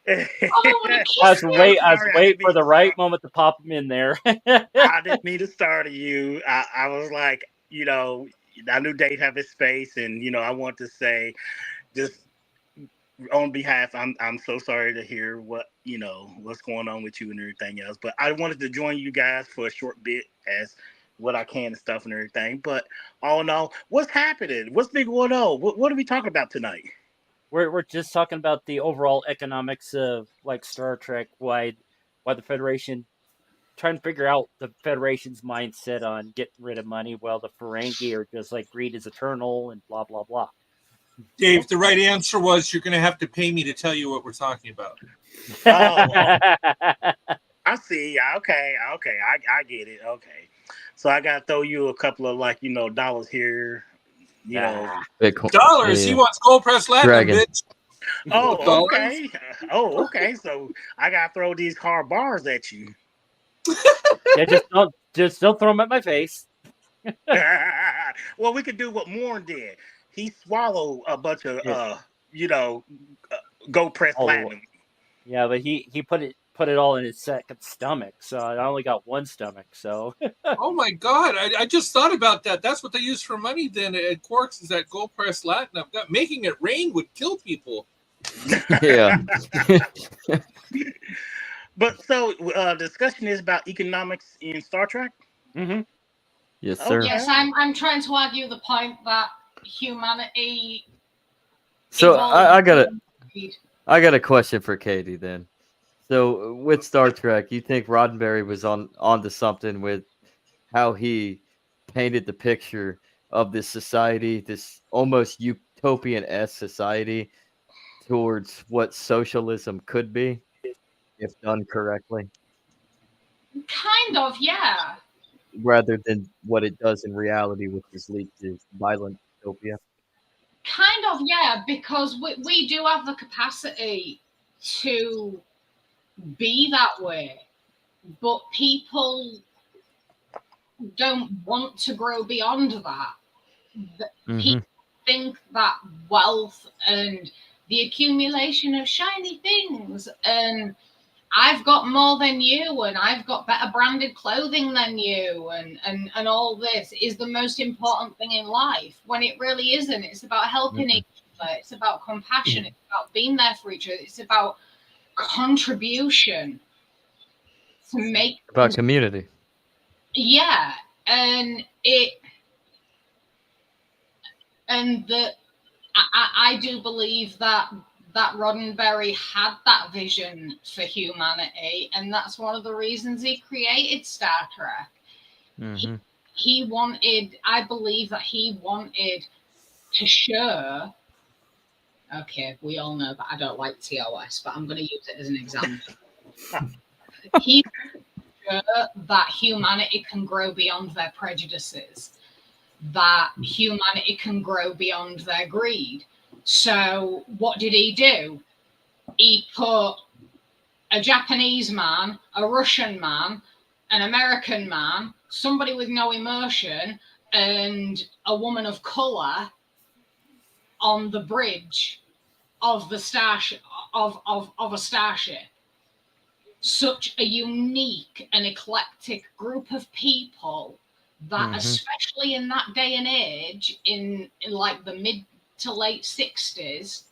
Oh, I want to kiss I was you. waiting Sorry, I for the didn't right mean- moment to pop him in there. I didn't mean to startle you. I was like, I knew Dave have his space, and I want to say, just on behalf, I'm so sorry to hear what's going on with you and everything else. But I wanted to join you guys for a short bit as what I can and stuff and everything. But all in all, what's happening? What's been going on? What are we talking about tonight? We're just talking about the overall economics of like Star Trek, why the Federation, trying to figure out the Federation's mindset on getting rid of money, while the Ferengi are just like greed is eternal and blah blah blah. Dave. The right answer was you're going to have to pay me to tell you what we're talking about. I see. Okay. I get it. Okay. So I gotta throw you a couple of dollars here. Bitcoin. Dollars. He Yeah. wants gold press latinum, Dragon. bitch. Oh, Dollars? okay. Oh, okay. So I gotta throw these hard bars at you. Yeah, just don't throw them at my face. Well, we could do what Morn did. He swallowed a bunch of gold press Oh, platinum. Yeah, but he put it all in his second stomach, so I only got one stomach. So Oh my God! I just thought about that. That's what they use for money then at Quarks, is that gold press latinum. That making it rain would kill people. Yeah. But so discussion is about economics in Star Trek. Yes, sir. Okay. Yes, I'm trying to argue the point that humanity. So I got a evolved. I got a question for Katie then. So with Star Trek, you think Roddenberry was onto something with how he painted the picture of this society, this almost utopian-esque society, towards what socialism could be if done correctly, Kind of, yeah. rather than what it does in reality, which is lead to violent utopia? Kind of, yeah, because we do have the capacity to be that way. but people don't want to grow beyond that. People think that wealth and the accumulation of shiny things and I've got more than you and I've got better branded clothing than you and all this is the most important thing in life, when it really isn't. It's about helping each other. It's about compassion. It's about being there for each other. It's about contribution to make About community. Yeah, and I do believe that Roddenberry had that vision for humanity, and that's one of the reasons he created Star Trek. He wanted, I believe that he wanted to show. Okay, we all know that I don't like TOS, but I'm going to use it as an example. He that humanity can grow beyond their prejudices, that humanity can grow beyond their greed. So what did he do? He put a Japanese man, a Russian man, an American man, somebody with no emotion, and a woman of color on the bridge of the starship of a starship. Such a unique and eclectic group of people that, especially in that day and age, in like the mid to late 60s,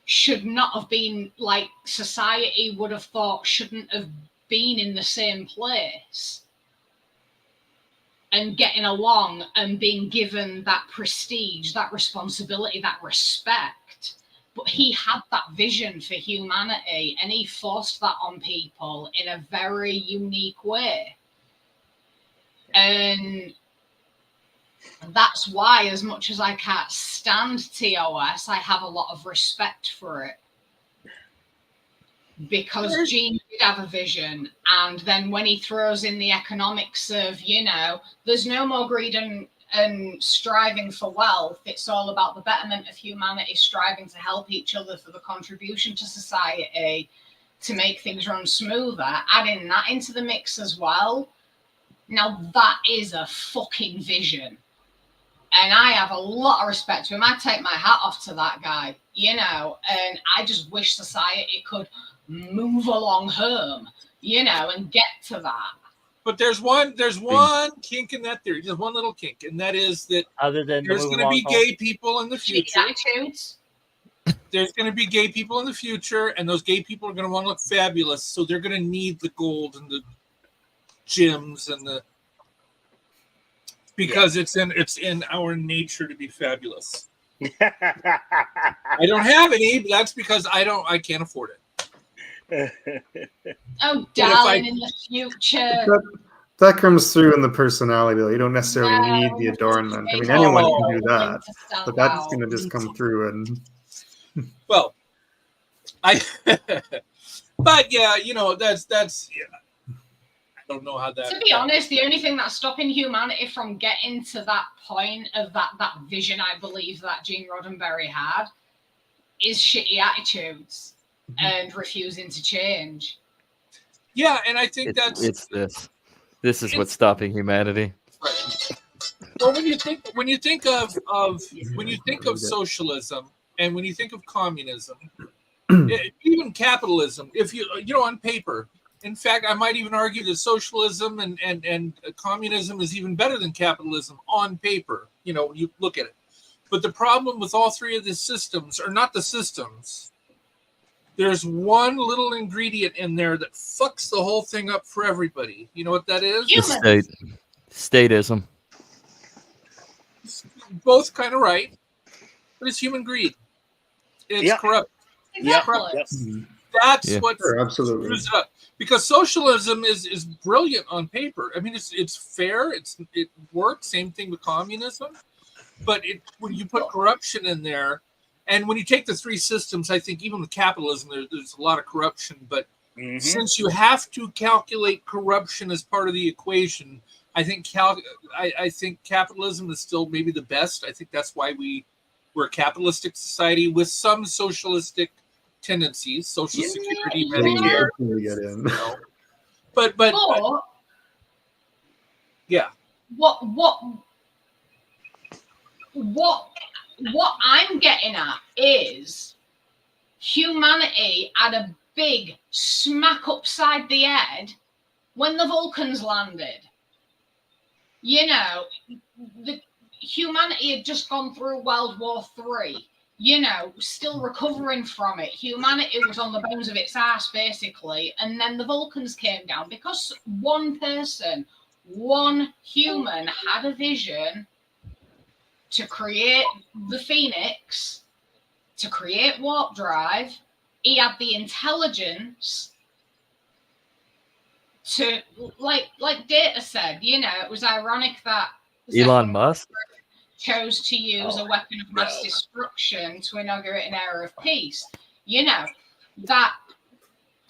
should not have been, like, society would have thought shouldn't have been in the same place and getting along and being given that prestige, that responsibility, that respect. But he had that vision for humanity and he forced that on people in a very unique way. And that's why, as much as I can't stand TOS, I have a lot of respect for it. Because Gene did have a vision, and then when he throws in the economics of, you know, there's no more greed and striving for wealth, it's all about the betterment of humanity, striving to help each other for the contribution to society, to make things run smoother, adding that into the mix as well. Now that is a fucking vision. And I have a lot of respect to him. I take my hat off to that guy, you know, and I just wish society could move along home, you know, and get to that. But there's one kink in that theory. There's one little kink, and that is that other than there's going to be gay people in the future. There's going to be gay people in the future, and those gay people are going to want to look fabulous, so they're going to need the gold and the gems and the because it's in our nature to be fabulous. I don't have any, but that's because I can't afford it. Oh, darling, in the future. That comes through in the personality, though. You don't necessarily need the adornment. I mean, anyone can do that, but that's going to just come through. And well, but yeah, you know, that's yeah. I don't know how that. To be honest, the only thing that's stopping humanity from getting to that point of that vision, I believe that Gene Roddenberry had, is shitty attitudes and refusing to change. Yeah, and I think it's this is what's stopping humanity. Right. Well, when you think of socialism and when you think of communism, even capitalism, if you know, on paper. In fact, I might even argue that socialism and communism is even better than capitalism on paper. You know, you look at it. But the problem with all three of the systems are not the systems. There's one little ingredient in there that fucks the whole thing up for everybody. You know what that is? Statism. Both kind of right, but it's human greed. It's corrupt. Exactly. That's what absolutely screws it up. Because socialism is brilliant on paper. I mean, it's fair. It works. Same thing with communism. But when you put corruption in there, and when you take the three systems, I think even with capitalism, there's a lot of corruption. But since you have to calculate corruption as part of the equation, I think I think capitalism is still maybe the best. I think that's why we're a capitalistic society with some socialistic tendencies, Social Security, Medicare. but yeah. What I'm getting at is humanity had a big smack upside the head when the Vulcans landed. You know, the humanity had just gone through World War III. You know, still recovering from it. Humanity was on the bones of its ass, basically. And then the Vulcans came down because one person, one human had a vision to create the Phoenix, to create warp drive. He had the intelligence to, like Data said, you know, it was ironic that Elon Musk chose to use a weapon of mass destruction to inaugurate an era of peace. You know, that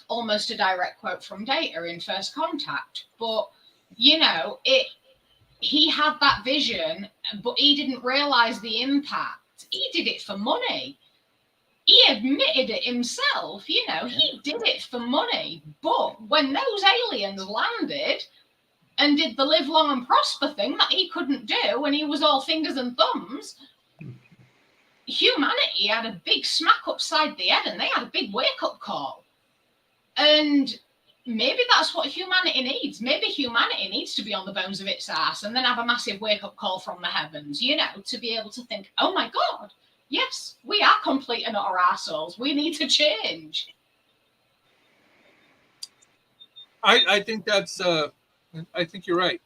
almost a direct quote from Data in First Contact. But, you know, he had that vision, but he didn't realize the impact. He did it for money. He admitted it himself, you know, he did it for money. But when those aliens landed and did the live long and prosper thing that he couldn't do when he was all fingers and thumbs, humanity had a big smack upside the head and they had a big wake-up call. And maybe that's what humanity needs. Maybe humanity needs to be on the bones of its ass and then have a massive wake-up call from the heavens, you know, to be able to think, oh my God, yes, we are complete and utter assholes. We need to change. I think that's I think you're right.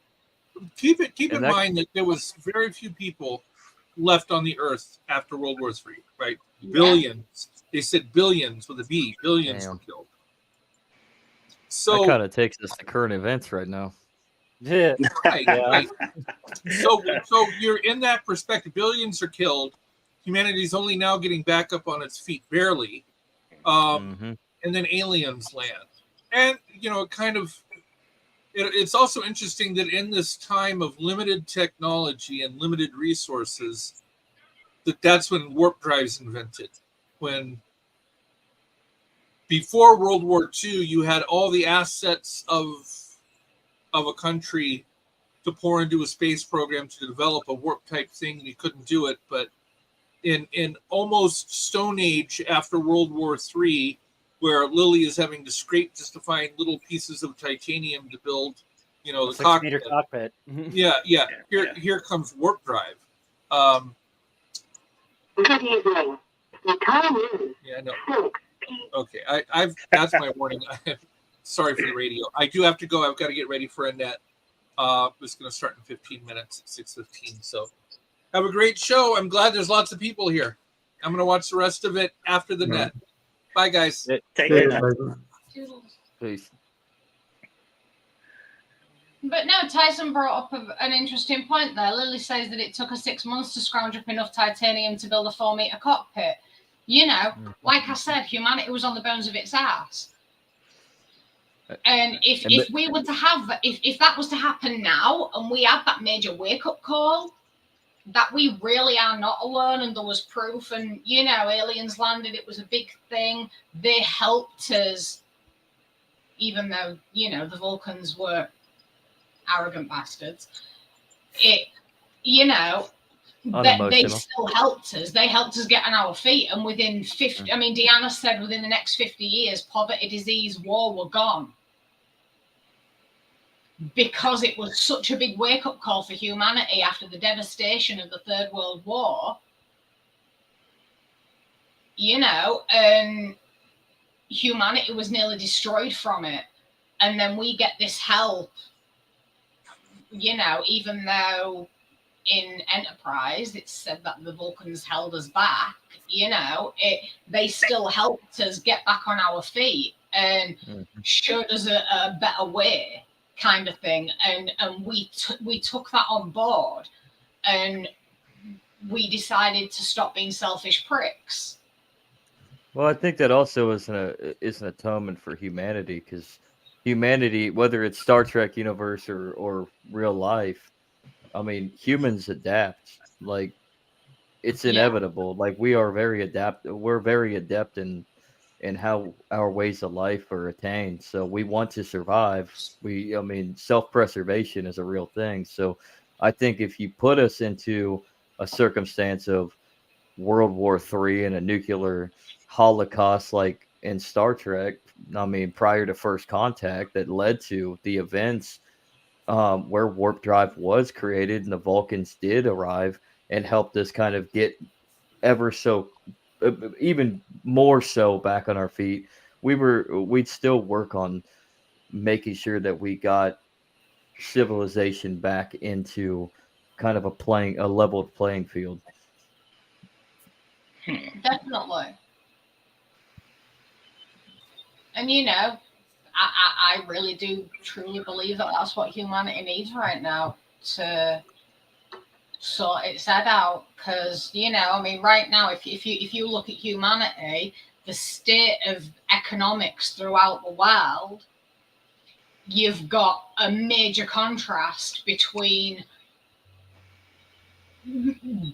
Keep in mind that there was very few people left on the earth after World War III, right? Yeah. Billions. They said billions with a B. Billions were killed. So that kind of takes us to current events right now. Yeah. Right, right. So you're in that perspective. Billions are killed. Humanity's only now getting back up on its feet, barely. And then aliens land. And, you know, it's also interesting that in this time of limited technology and limited resources, that's when warp drive's invented. When before World War II, you had all the assets of a country to pour into a space program to develop a warp type thing, and you couldn't do it. But in almost Stone Age after World War III, where Lily is having to scrape just to find little pieces of titanium to build, you know, the 6-meter cockpit. Yeah. Here comes warp drive. Good evening. The time is yeah, no. Okay, that's my warning. Sorry for the radio. I do have to go. I've got to get ready for Annette. It's going to start in 15 minutes at 6:15. So have a great show. I'm glad there's lots of people here. I'm going to watch the rest of it after the net. Bye, guys. Take care. Peace. But no, Tyson brought up an interesting point there. Lily says that it took her 6 months to scrounge up enough titanium to build a 4-meter cockpit. You know, like I said, humanity was on the bones of its ass. And if we were to have, if that was to happen now, and we had that major wake-up call, that we really are not alone, and there was proof, and, you know, aliens landed, it was a big thing. They helped us, even though, you know, the Vulcans were arrogant bastards. You know, they still helped us. They helped us get on our feet. And within 50, I mean, Deanna said within the next 50 years, poverty, disease, war were gone. Because it was such a big wake-up call for humanity after the devastation of the Third World War. You know, and humanity was nearly destroyed from it. And then we get this help. You know, even though in Enterprise it's said that the Vulcans held us back, you know, they still helped us get back on our feet and showed us a better way, kind of thing. And we took that on board, and we decided to stop being selfish pricks. Well, I think that also is an atonement for humanity, because humanity, whether it's Star Trek universe or real life, I mean, humans adapt. Like, it's inevitable. Like, we are very adept. We're very adept in and how our ways of life are attained. So we want to survive. I mean, self-preservation is a real thing. So I think if you put us into a circumstance of World War III and a nuclear holocaust like in Star Trek, I mean, prior to First Contact, that led to the events where warp drive was created and the Vulcans did arrive and helped us kind of get ever so even more so back on our feet. We'd still work on making sure that we got civilization back into kind of a leveled playing field. Definitely. And I really do truly believe that that's what humanity needs right now to sort its head out. Because I mean, right now, if you look at humanity, the state of economics throughout the world, you've got a major contrast between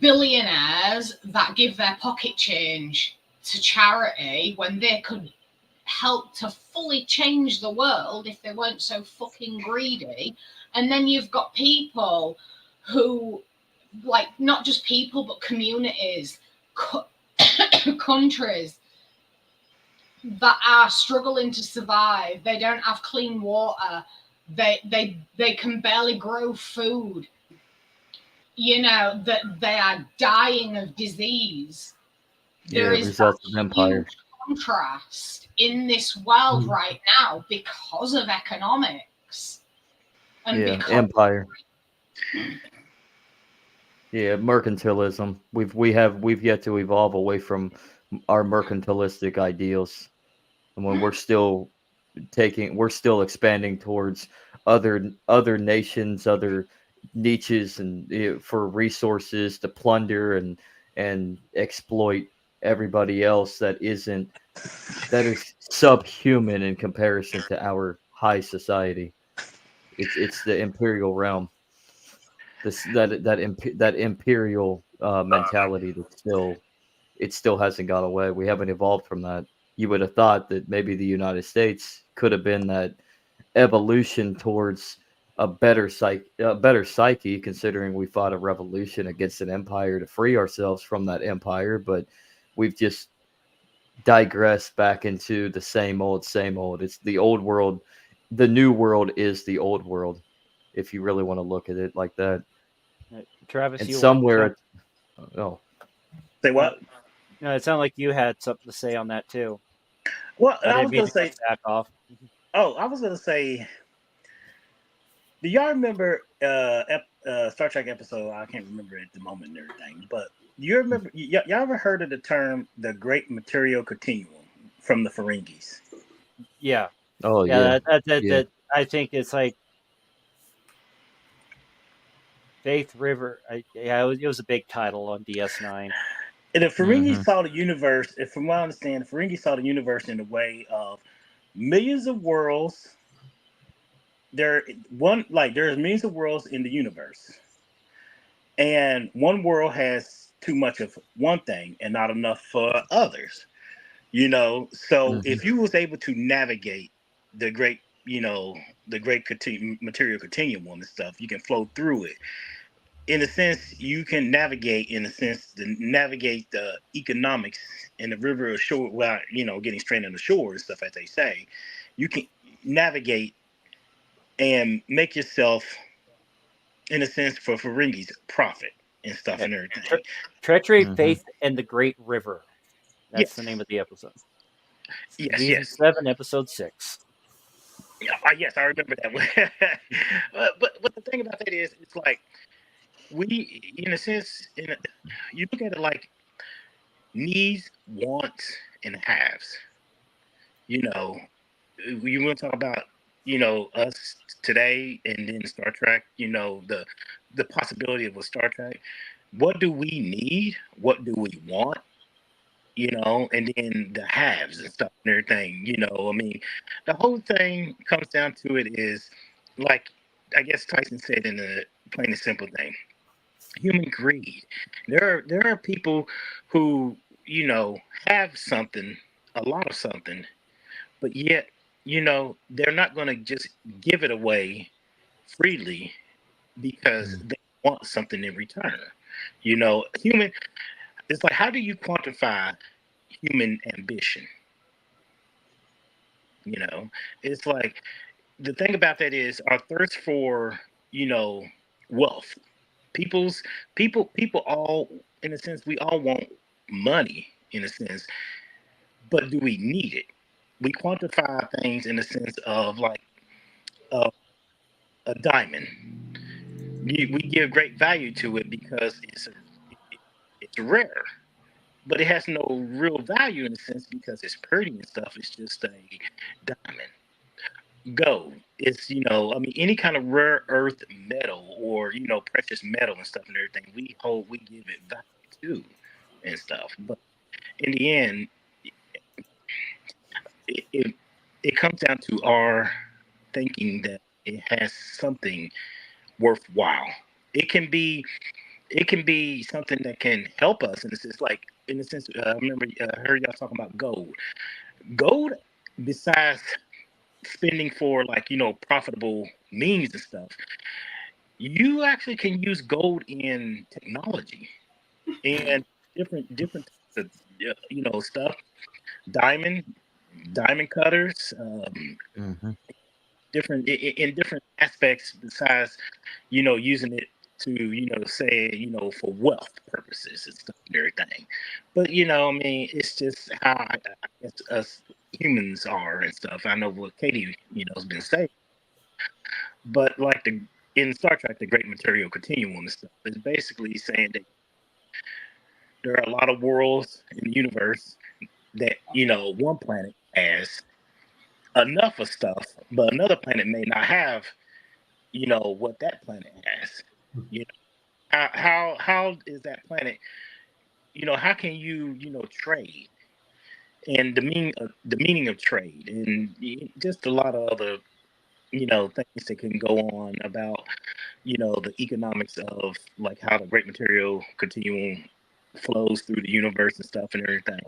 billionaires that give their pocket change to charity when they could help to fully change the world if they weren't so fucking greedy. And then you've got people who, like, not just people but communities, countries that are struggling to survive. They don't have clean water. They can barely grow food. That they are dying of disease. There is Results that of empire. huge contrast in this world right now because of economics and because empire. Yeah, mercantilism. We've yet to evolve away from our mercantilistic ideals, and when we're still expanding towards other nations, other niches, and for resources to plunder and exploit everybody else that is subhuman in comparison to our high society. It's the imperial realm. That imperial mentality that still hasn't got away. We haven't evolved from that. You would have thought that maybe the United States could have been that evolution towards a better psyche, considering we fought a revolution against an empire to free ourselves from that empire, but we've just digressed back into the same old, same old. It's the old world. The new world is the old world, if you really want to look at it like that. Travis, And you somewhere, Say what? No, it sounded like you had something to say on that too. Well, I I didn't was mean gonna to say. cut you back off. Oh, I was gonna say. Do y'all remember Star Trek episode? I can't remember at the moment and everything, but do you remember? Y'all ever heard of the term "the Great Material Continuum" from the Ferengis? Yeah. Oh yeah. That I think it's like Faith River. It was a big title on DS9. And the Ferengi saw the universe. If from what I understand, the Ferengi saw the universe in the way of millions of worlds. There's millions of worlds in the universe, and one world has too much of one thing and not enough for others. So if you was able to navigate the great material continuum and stuff, you can flow through it. In a sense, you can navigate the economics in the river or shore without getting straight on the shore and stuff, as they say. You can navigate and make yourself, in a sense, for Ferengi's profit and stuff and everything. Treachery, Faith, and the Great River. That's the name of the episode. Season 7, episode 6. Yeah, yes, I remember that one. but the thing about that is, it's like we, in a sense, you look at it like needs, wants, and haves. You want to talk about us today and then Star Trek. The possibility of a Star Trek. What do we need? What do we want? And then the haves and stuff and everything. I mean, the whole thing comes down to it is, like, I guess Tyson said in a plain and simple thing: human greed. There are people who have something a lot of something, but yet, they're not going to just give it away freely because Mm. they want something in return. Human, it's like, how do you quantify human ambition? You know, it's like, the thing about that is our thirst for, you know, wealth. People's people all, in a sense, we all want money in a sense, but do we need it? We quantify things in the sense of like uh, a diamond. We give great value to it because it's rare, but it has no real value in a sense because it's pretty and stuff. It's just a diamond. Gold. It's, I mean, any kind of rare earth metal or, precious metal and stuff and everything, we give it value to and stuff. But in the end, it, it, it comes down to our thinking that it has something worthwhile. It can be it can be something that can help us in a sense. Like, in a sense, I remember, I heard y'all talking about gold. Gold, besides spending for, like, profitable means and stuff, you actually can use gold in technology and different types of, stuff. Diamond diamond cutters, Mhm. different in different aspects besides, using it to, say, for wealth purposes and stuff and everything. But, I mean, it's just how I guess us humans are and stuff. I know what Katie, has been saying, but like the in Star Trek, the Great Material Continuum and stuff is basically saying that there are a lot of worlds in the universe that, one planet has enough of stuff, but another planet may not have, what that planet has. You know, how is that planet? How can you, trade, and the meaning of trade, and just a lot of other, things that can go on about, the economics of, like, how the great material continuum flows through the universe and stuff and everything.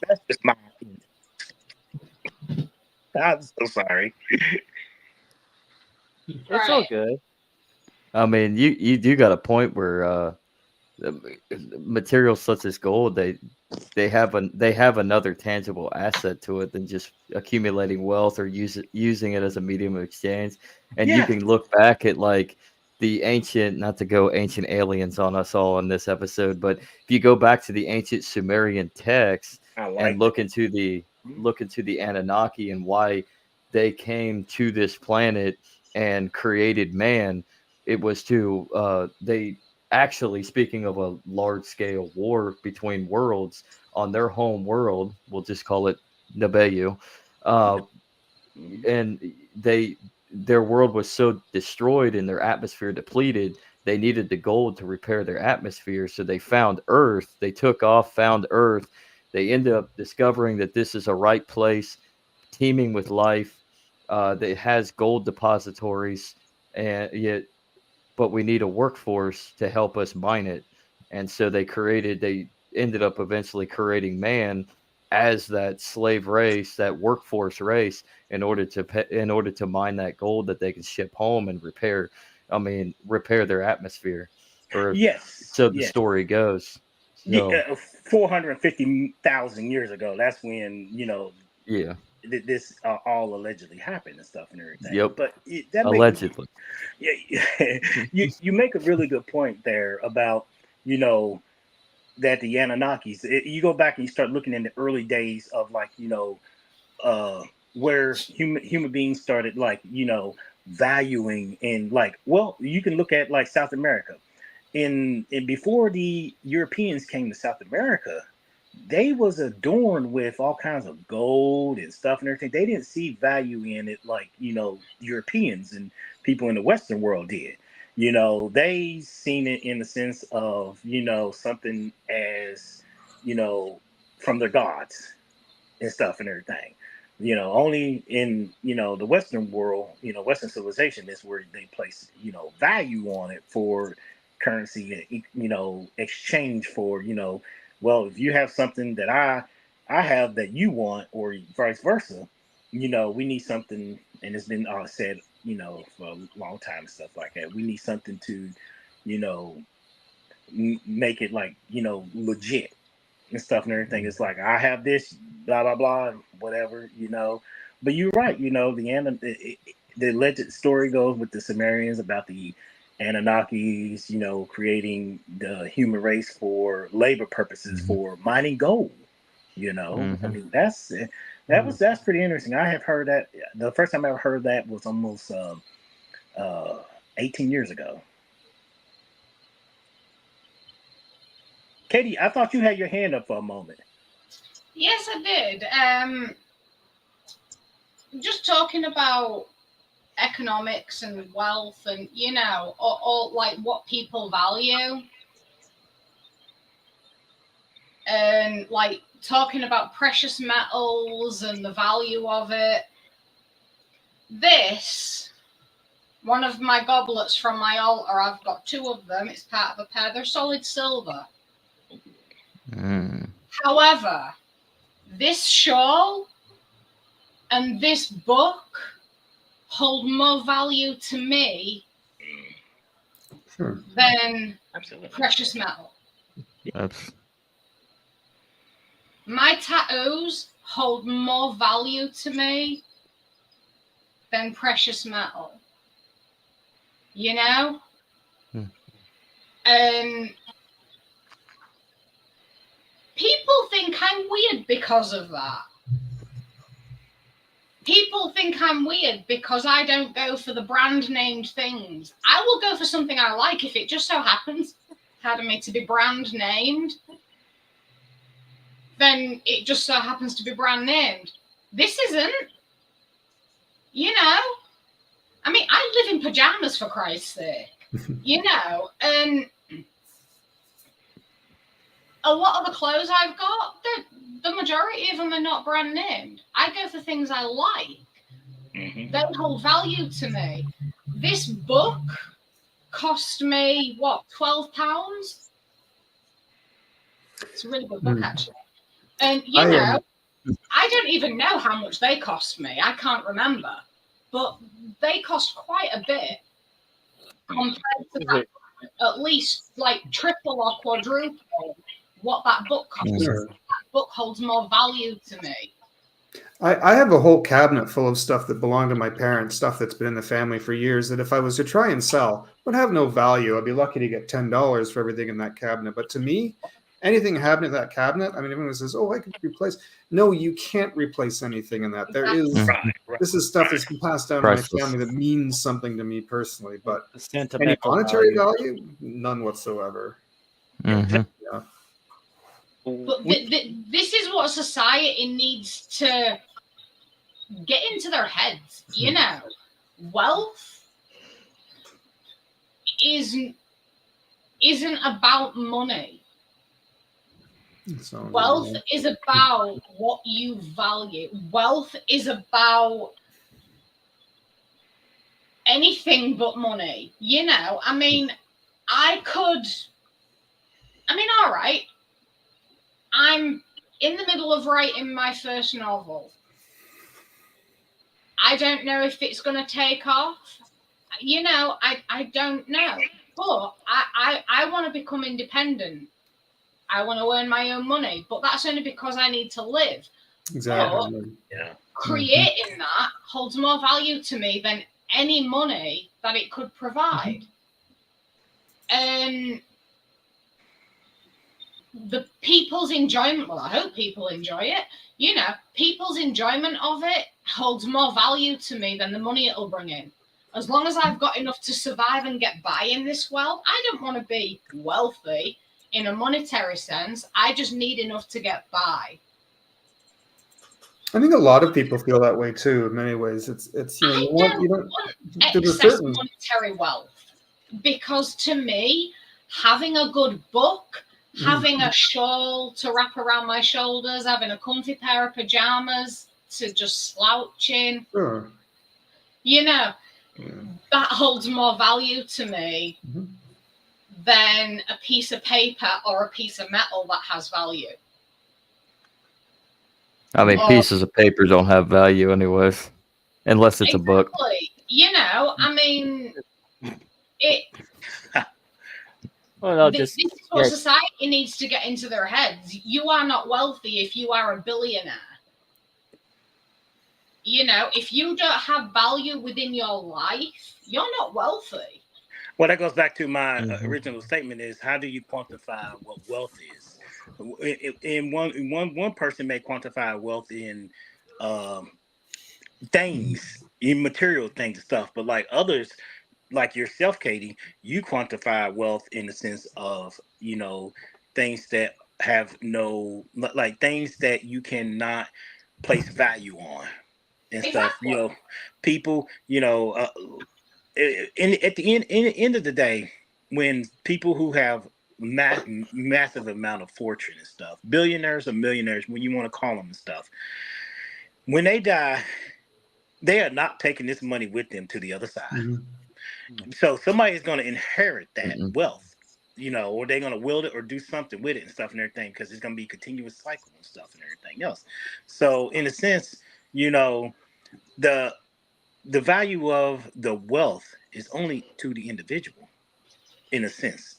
That's just my opinion. I'm so sorry. It's all Right. good. I mean, you do got a point where materials such as gold, they have another tangible asset to it than just accumulating wealth or using it as a medium of exchange. And you Yeah, can look back at, like, the ancient, not to go ancient aliens on us all in this episode, but if you go back to the ancient Sumerian texts I and like that. look into the Anunnaki and why they came to this planet and created man, it was to they actually, speaking of a large scale war between worlds on their home world, we'll just call it Nebeyu, uh, Mhm. and their world was so destroyed and their atmosphere depleted, they needed the gold to repair their atmosphere. So they found Earth. They took off, found Earth. They ended up discovering that this is a right place, teeming with life. That has gold depositories, and yet but we need a workforce to help us mine it. And so they ended up eventually creating man as that slave race, that workforce race, in order to mine that gold that they can ship home and repair their atmosphere, or Yes, so the yes. story goes. So Yeah, 450,000 years ago. That's when, yeah, this all allegedly happened and stuff and everything. yep, But that make allegedly. yeah, you make a really good point there about, you know that the Anunnakis. You go back and you start looking in the early days of, like, uh, where human beings started, like, valuing, and, like, well, you can look at, like, South America. In before the Europeans came to South America, they was adorned with all kinds of gold and stuff and everything. They didn't see value in it like, Europeans and people in the Western world did. They seen it in the sense of, something as, you know from their gods and stuff and everything. Only in, the Western world, Western civilization is where they place, value on it for currency, exchange for, well, if you have something that I have that you want, or vice versa. You know, we need something, and it's been said, you know, for a long time and stuff like that. We need something to, you know, make it like, you know, legit and stuff and everything. It's like I have this, blah blah blah, whatever, you know. But you're right, you know, the alleged story goes with the Sumerians about the Anunnakis, you know, creating the human race for labor purposes for mining gold. You know, I mean that's pretty interesting. I have heard that the first time I ever heard that was almost 18 years ago. Katie, I thought you had your hand up for a moment. Yes, I did. Just talking about economics and wealth and, you know, all like what people value. And like talking about precious metals and the value of it. This, one of my goblets from my altar, I've got 2 of them. It's part of a pair. They're solid silver. However, this shawl and this book hold more value to me than precious metal. My tattoos hold more value to me than precious metal. You know? And people think I'm weird because of that. People think I'm weird because I don't go for the brand named things. I will go for something I like if it just so happens, pardon me, to be brand named. Then it just so happens to be brand named. This isn't. You know? I mean, I live in pajamas, for Christ's sake. You know? And a lot of the clothes I've got, the majority of them are not brand named. I go for things I like. They hold value to me. This book cost me, what, £12? It's a really good book, actually. And, you know, I don't even know how much they cost me. I can't remember. But they cost quite a bit compared to that, at least like triple or quadruple what that book costs. That book holds more value to me. I have a whole cabinet full of stuff that belonged to my parents, stuff that's been in the family for years, that if I was to try and sell, would have no value. I'd be lucky to get $10 for everything in that cabinet. But to me, anything happening in that cabinet, I mean, everyone says, oh, I could replace. No, you can't replace anything in that. There is, this is stuff that's been passed down in my family that means something to me personally. But any monetary value, none whatsoever. Yeah. But this is what society needs to get into their heads. You know, wealth isn't about money. Wealth is about what you value. Wealth is about anything but money. You know, I mean, all right. I'm in the middle of writing my first novel. I don't know if it's going to take off. You know, I don't know. But I want to become independent. I want to earn my own money. But that's only because I need to live. Exactly. But creating that holds more value to me than any money that it could provide. And the people's enjoyment, well, I hope people enjoy it, you know, people's enjoyment of it holds more value to me than the money it'll bring in. As long as I've got enough to survive and get by in this world, I don't want to be wealthy in a monetary sense. I just need enough to get by. I think a lot of people feel that way too. In many ways, it's you know, I don't want excess monetary wealth, because to me, having a good book, having a shawl to wrap around my shoulders, having a comfy pair of pajamas to just slouch in, you know, that holds more value to me than a piece of paper or a piece of metal that has value. I mean, Or- pieces of paper don't have value anyways, unless it's a book. Exactly. You know, I mean, it. Well, no, This just is what yeah, society needs to get into their heads. You are not wealthy if you are a billionaire. You know, if you don't have value within your life, you're not wealthy. Well, that goes back to my Mhm. original statement: is how do you quantify what wealth is? In one person may quantify wealth in um, things, in material things and stuff, but like others, like yourself, Katie, you quantify wealth in the sense of things that have no, like things that you cannot place value on and stuff. Exactly. People, at the end of the day, when people who have massive amount of fortune and stuff, billionaires or millionaires, when you want to call them and stuff, when they die, they are not taking this money with them to the other side. Mhm. So somebody is going to inherit that Mm-mm. wealth, or they're going to wield it or do something with it and stuff and everything, because it's going to be a continuous cycle and stuff and everything else. So in a sense, the the value of the wealth is only to the individual, in a sense,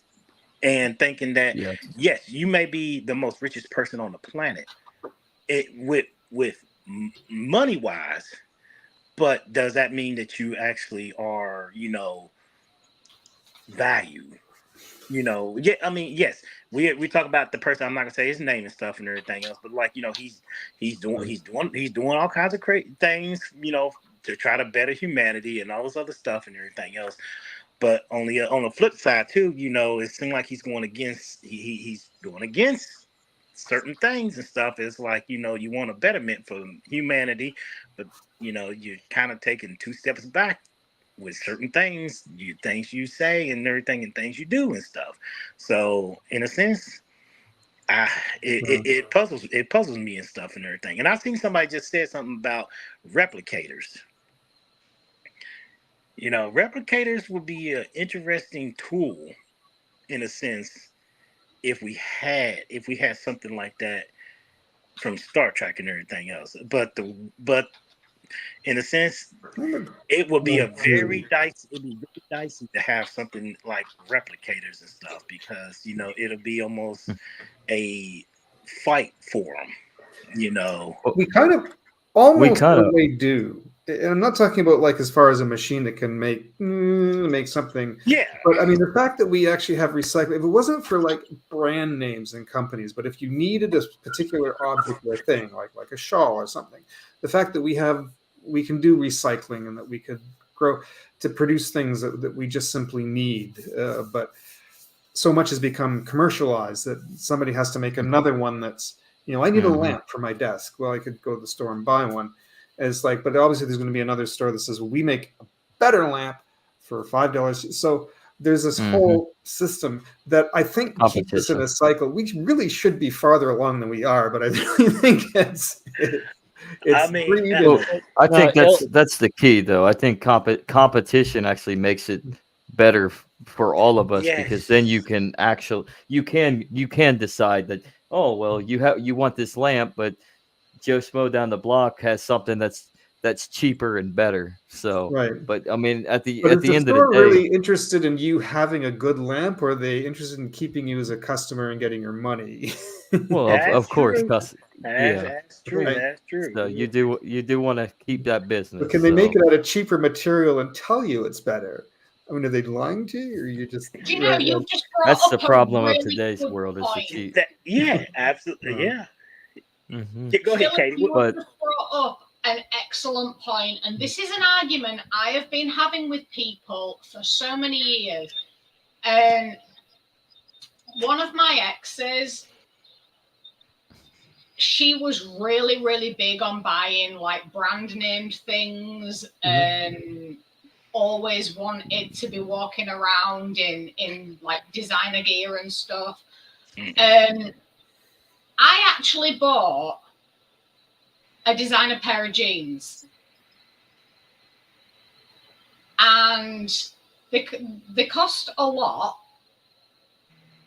and thinking that Yeah. yes, you may be the most richest person on the planet, with money wise, but does that mean that you actually are valued? Yeah, I mean, yes, we talk about the person. I'm not gonna say his name and stuff and everything else, but like he's doing all kinds of crazy things, to try to better humanity and all this other stuff and everything else. But on the flip side too, it seems like he's going against he's going against certain things and stuff. It's like you want a betterment for humanity, but you're kind of taking two steps back with certain things you say and everything and things you do and stuff. So in a sense, I it puzzles me and stuff and everything. And I've seen somebody just said something about replicators. Replicators would be an interesting tool in a sense if we had something like that from Star Trek and everything else. But in a sense, it would be very dicey to have something like replicators and stuff, because it'll be almost a fight for them. We kind of We almost kind in a of way do. And I'm not talking about like as far as a machine that can make something, Yeah. but I mean the fact that we actually have recycling. If it wasn't for like brand names and companies, but if you needed a particular object or thing, like a shawl or something, the fact that we can do recycling and that we could grow to produce things that we just simply need, but so much has become commercialized that somebody has to make another one that's I need a Mhm. lamp for my desk. Well, I could go to the store and buy one. It's like, but obviously there's going to be another store that says, well, we make a better lamp for $5. So there's this Mhm. whole system that I think keeps us in competition. a cycle. We really should be farther along than we are, but I really think it's I mean, greed Well, and I no, think that's the key, though. I think competition actually makes it better for all of us, because then you yes. can you can decide that, oh well, you want this lamp, but Joe Schmo down the block has something that's cheaper and better. So, right. but I mean, at the But at is the the end of the store day, really interested in you having a good lamp, or are they interested in keeping you as a customer and getting your money? well, of That's course, true. That's, yeah. that's true. Right. That's true. So you do want to keep that But business. can they make So it out of cheaper material and tell you it's better? I mean, are they lying to you, or you just Do you know, right? you've just that's brought the up a problem of really today's good world, is the point. cheap. Yeah, absolutely. Like, Yeah. Hmm. Yeah, go ahead, Philip, Katie. you But just brought up an excellent point, and this is an argument I have been having with people for so many years. And one of my exes, she was really, really big on buying like brand named things and always wanted to be walking around in like designer gear and stuff. And I actually bought a designer pair of jeans, and they cost a lot,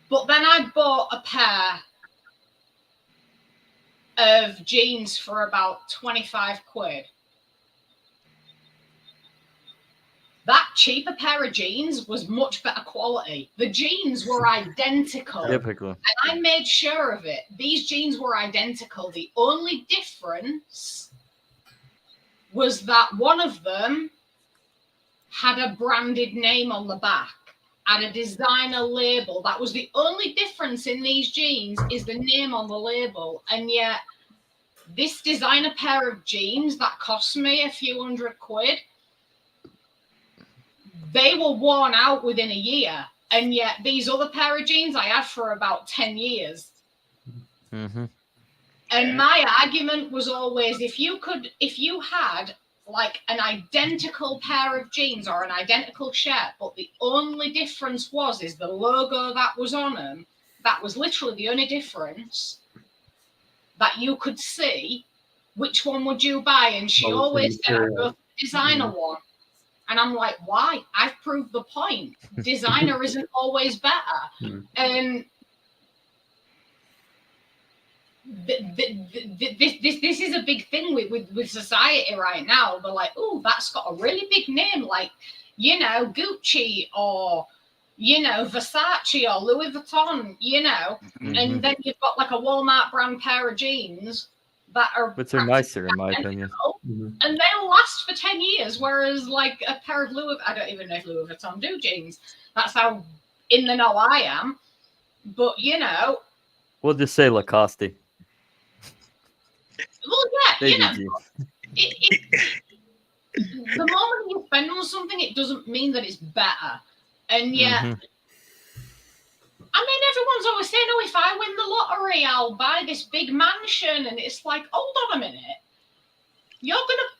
but then I bought a pair of jeans for about 25 quid. That cheaper pair of jeans was much better quality. The jeans were identical. Typical. And I made sure of it. These jeans were identical. The only difference was that one of them had a branded name on the back, had a designer label. That was the only difference in these jeans, is the name on the label. And yet, this designer pair of jeans that cost me a few hundred quid, they were worn out within a year. And yet, these other pair of jeans I had for about 10 years. Mm-hmm. And my argument was always, if you had like an identical pair of jeans or an identical shirt, but the only difference is the logo that was on them, that was literally the only difference that you could see, which one would you buy? And she always said, I'd go for the designer one. And I'm like, why? I've proved the point. Designer isn't always better. And this is a big thing with society right now. They're like, oh, that's got a really big name, like, you know, Gucci or, you know, Versace or Louis Vuitton, you know. Mm-hmm. And then you've got like a Walmart brand pair of jeans that are, but they're nicer in my opinion. And they'll last for 10 years, whereas like a pair of I don't even know if Louis Vuitton do jeans. That's how in the know I am. But, you know. We'll just say Lacoste. Well, yeah, you know. The moment you spend on something, it doesn't mean that it's better. And yet, I mean, everyone's always saying, oh, if I win the lottery, I'll buy this big mansion. And it's like, hold on a minute. You're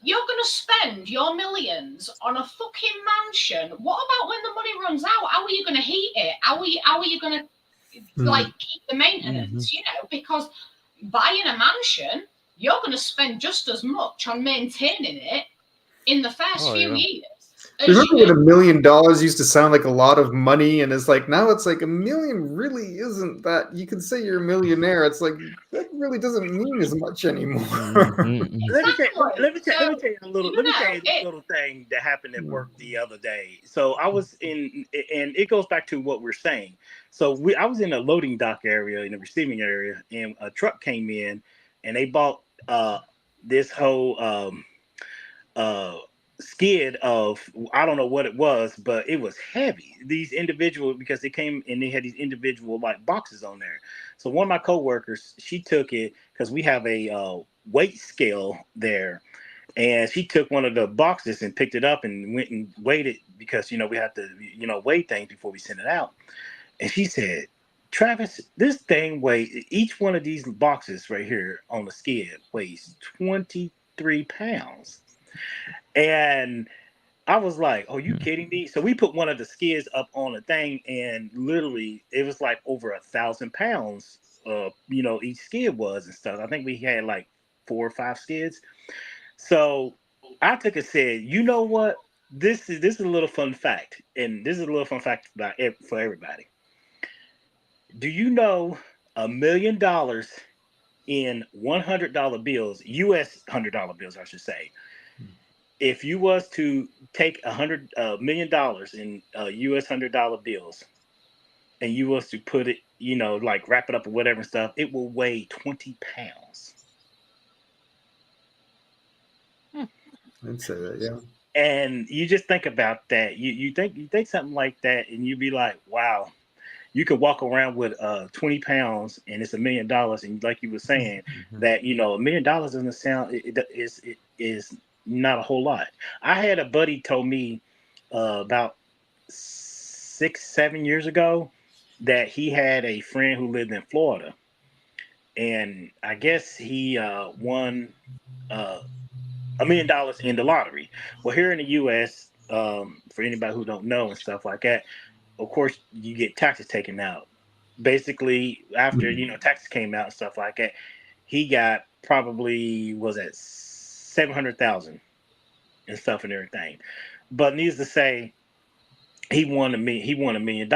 gonna spend your millions on a fucking mansion. What about when the money runs out? How are you gonna heat it? How are you gonna like keep the maintenance? You know, because buying a mansion, you're gonna spend just as much on maintaining it in the first few years. Remember when $1 million used to sound like a lot of money, and it's like now it's like $1 million really isn't that. You can say you're a millionaire. It's like that really doesn't mean as much anymore. Let me tell you a little thing that happened at work the other day. So I was in, and it goes back to what we're saying. So I was in a loading dock area, in the receiving area, and a truck came in, and they bought this whole skid of, I don't know what it was, but it was heavy. These individual, because they came and they had these individual like boxes on there. So one of my coworkers, she took it because we have a weight scale there, and she took one of the boxes and picked it up and went and weighed it because, you know, we have to, you know, weigh things before we send it out. And she said, Travis, this thing weighs, each one of these boxes right here on the skid weighs 23 pounds. And I was like, "Oh, you kidding me?" So we put one of the skids up on the thing, and literally, it was like over 1,000 pounds. You know, each skid was and stuff. I think we had like 4 or 5 skids. So I took and said, "You know what? This is a little fun fact, and this is a little fun fact for everybody. Do you know $1 million in $100 bills, U.S. $100 bills, I should say?" If you was to take $100 million in U.S. $100 bills, and you was to put it, you know, like wrap it up or whatever and stuff, it will weigh 20 pounds. I'd say that, yeah. And you just think about that. You think something like that, and you'd be like, wow. You could walk around with 20 pounds, and it's $1 million. And like you were saying, that, you know, $1 million doesn't sound, it is not a whole lot. I had a buddy told me about 6-7 years ago that he had a friend who lived in Florida, and I guess he won $1 million in the lottery. Well, here in the U.S., for anybody who don't know and stuff like that, of course you get taxes taken out. Basically, after you know taxes came out and stuff like that, he got probably was at 700,000 and stuff and everything. But needless to say, he won $1 million.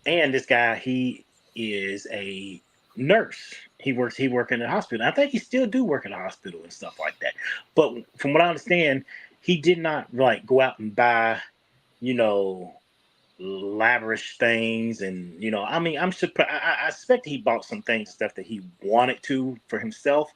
And this guy, he is a nurse he worked in the hospital. I think he still do work in the hospital and stuff like that. But from what I understand, he did not like go out and buy, you know, lavish things. And I mean, I'm surprised. I expect he bought some things and stuff that he wanted to for himself,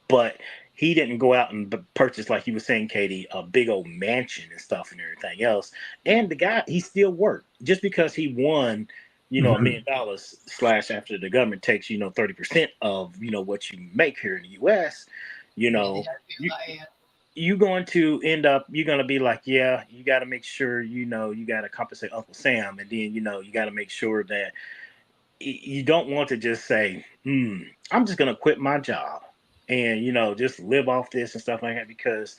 but he didn't go out and purchase, like you were saying, Katie, a big old mansion and stuff and everything else. And the guy, he still worked just because he won, $1 million / after the government takes 30% of what you make here in the U.S. You're going to end up, you're going to be like, yeah, you got to make sure, you got to compensate Uncle Sam. And then, you got to make sure that you don't want to just say, I'm just going to quit my job and, just live off this and stuff like that. Because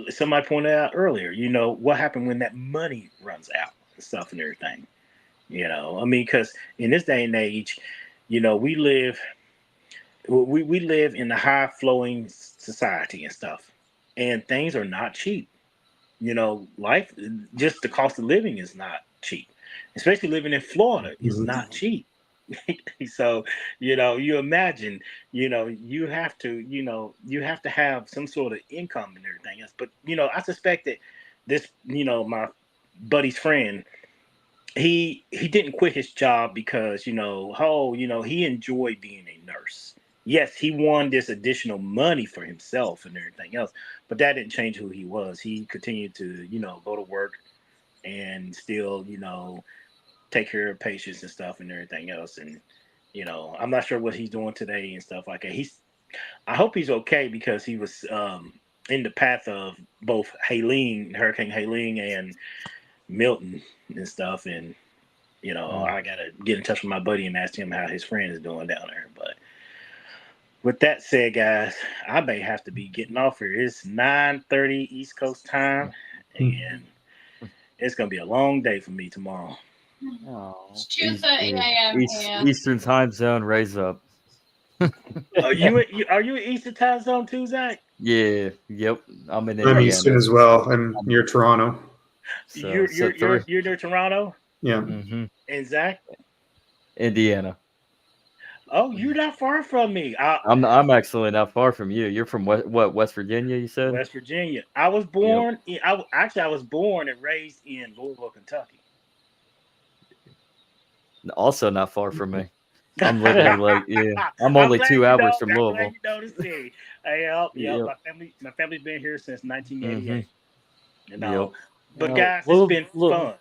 somebody pointed out earlier, what happened when that money runs out and stuff and everything. I mean, because in this day and age, we live in a high flowing society and stuff. And things are not cheap. Life, just the cost of living is not cheap, especially living in Florida is not cheap. So, you imagine, you have to have some sort of income and everything else. But, I suspect that this, my buddy's friend, he didn't quit his job because, he enjoyed being a nurse. Yes, he won this additional money for himself and everything else, but that didn't change who he was. He continued to, go to work and still, take care of patients and stuff and everything else. And, I'm not sure what he's doing today and stuff like that. I hope he's okay, because he was in the path of both Hurricane Helene and Milton and stuff. And, I got to get in touch with my buddy and ask him how his friend is doing down there. But with that said, guys, I may have to be getting off here. It's 9:30 East Coast time, and it's going to be a long day for me tomorrow. It's 2:30 a.m. here. Eastern time zone, raise up. Are you in Eastern time zone too, Zach? Yeah, yep. I'm in I'm Indiana. Eastern as well. I'm near Toronto. So, you're near Toronto? Yeah. Mm-hmm. And Zach? Indiana. Oh, you're not far from me. I'm actually not far from you. You're from West Virginia, you said? West Virginia. I was born I was born and raised in Louisville, Kentucky. Also not far from me. I'm literally I'm only 2 hours from Louisville. I'm glad you noticed me. Yep. My family's been here since 1988. But guys, it's been fun.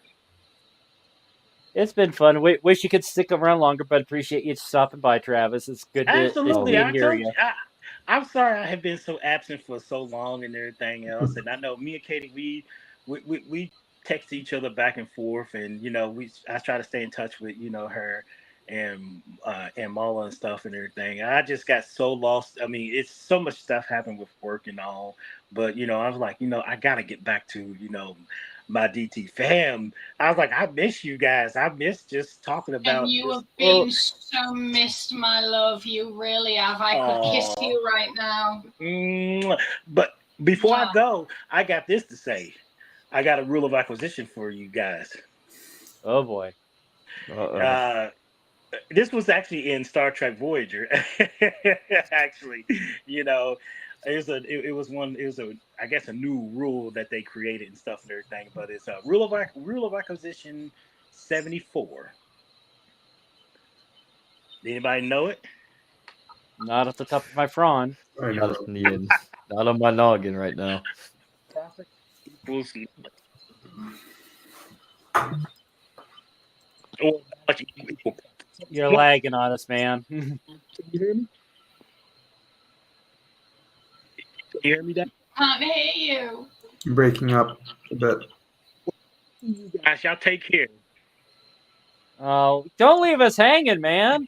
It's been fun. Wish you could stick around longer, but appreciate you stopping by, Travis. It's good Absolutely. to hear you. I'm sorry I have been so absent for so long and everything else. And I know me and Katie, we text each other back and forth, and I try to stay in touch with her and Mala and stuff and everything. I just got so lost. I mean, it's so much stuff happened with work and all, but I was like, I gotta get back to my DT fam. I was like, I miss you guys. I miss just talking about. And you have been so missed, my love. You really have. I could kiss you right now. But before I go, I got this to say. I got a rule of acquisition for you guys. Oh boy. This was actually in Star Trek Voyager. Actually, it was I guess a new rule that they created and stuff and everything. But it's a rule of acquisition 74. Anybody know it? Not at the top of my frond. Not on my noggin right now. Profit equals You're lagging on us, man. Can you hear me? Can you hear me, Dan? Can't hear you. I'm breaking up a bit. You guys, y'all take care. Oh, don't leave us hanging, man.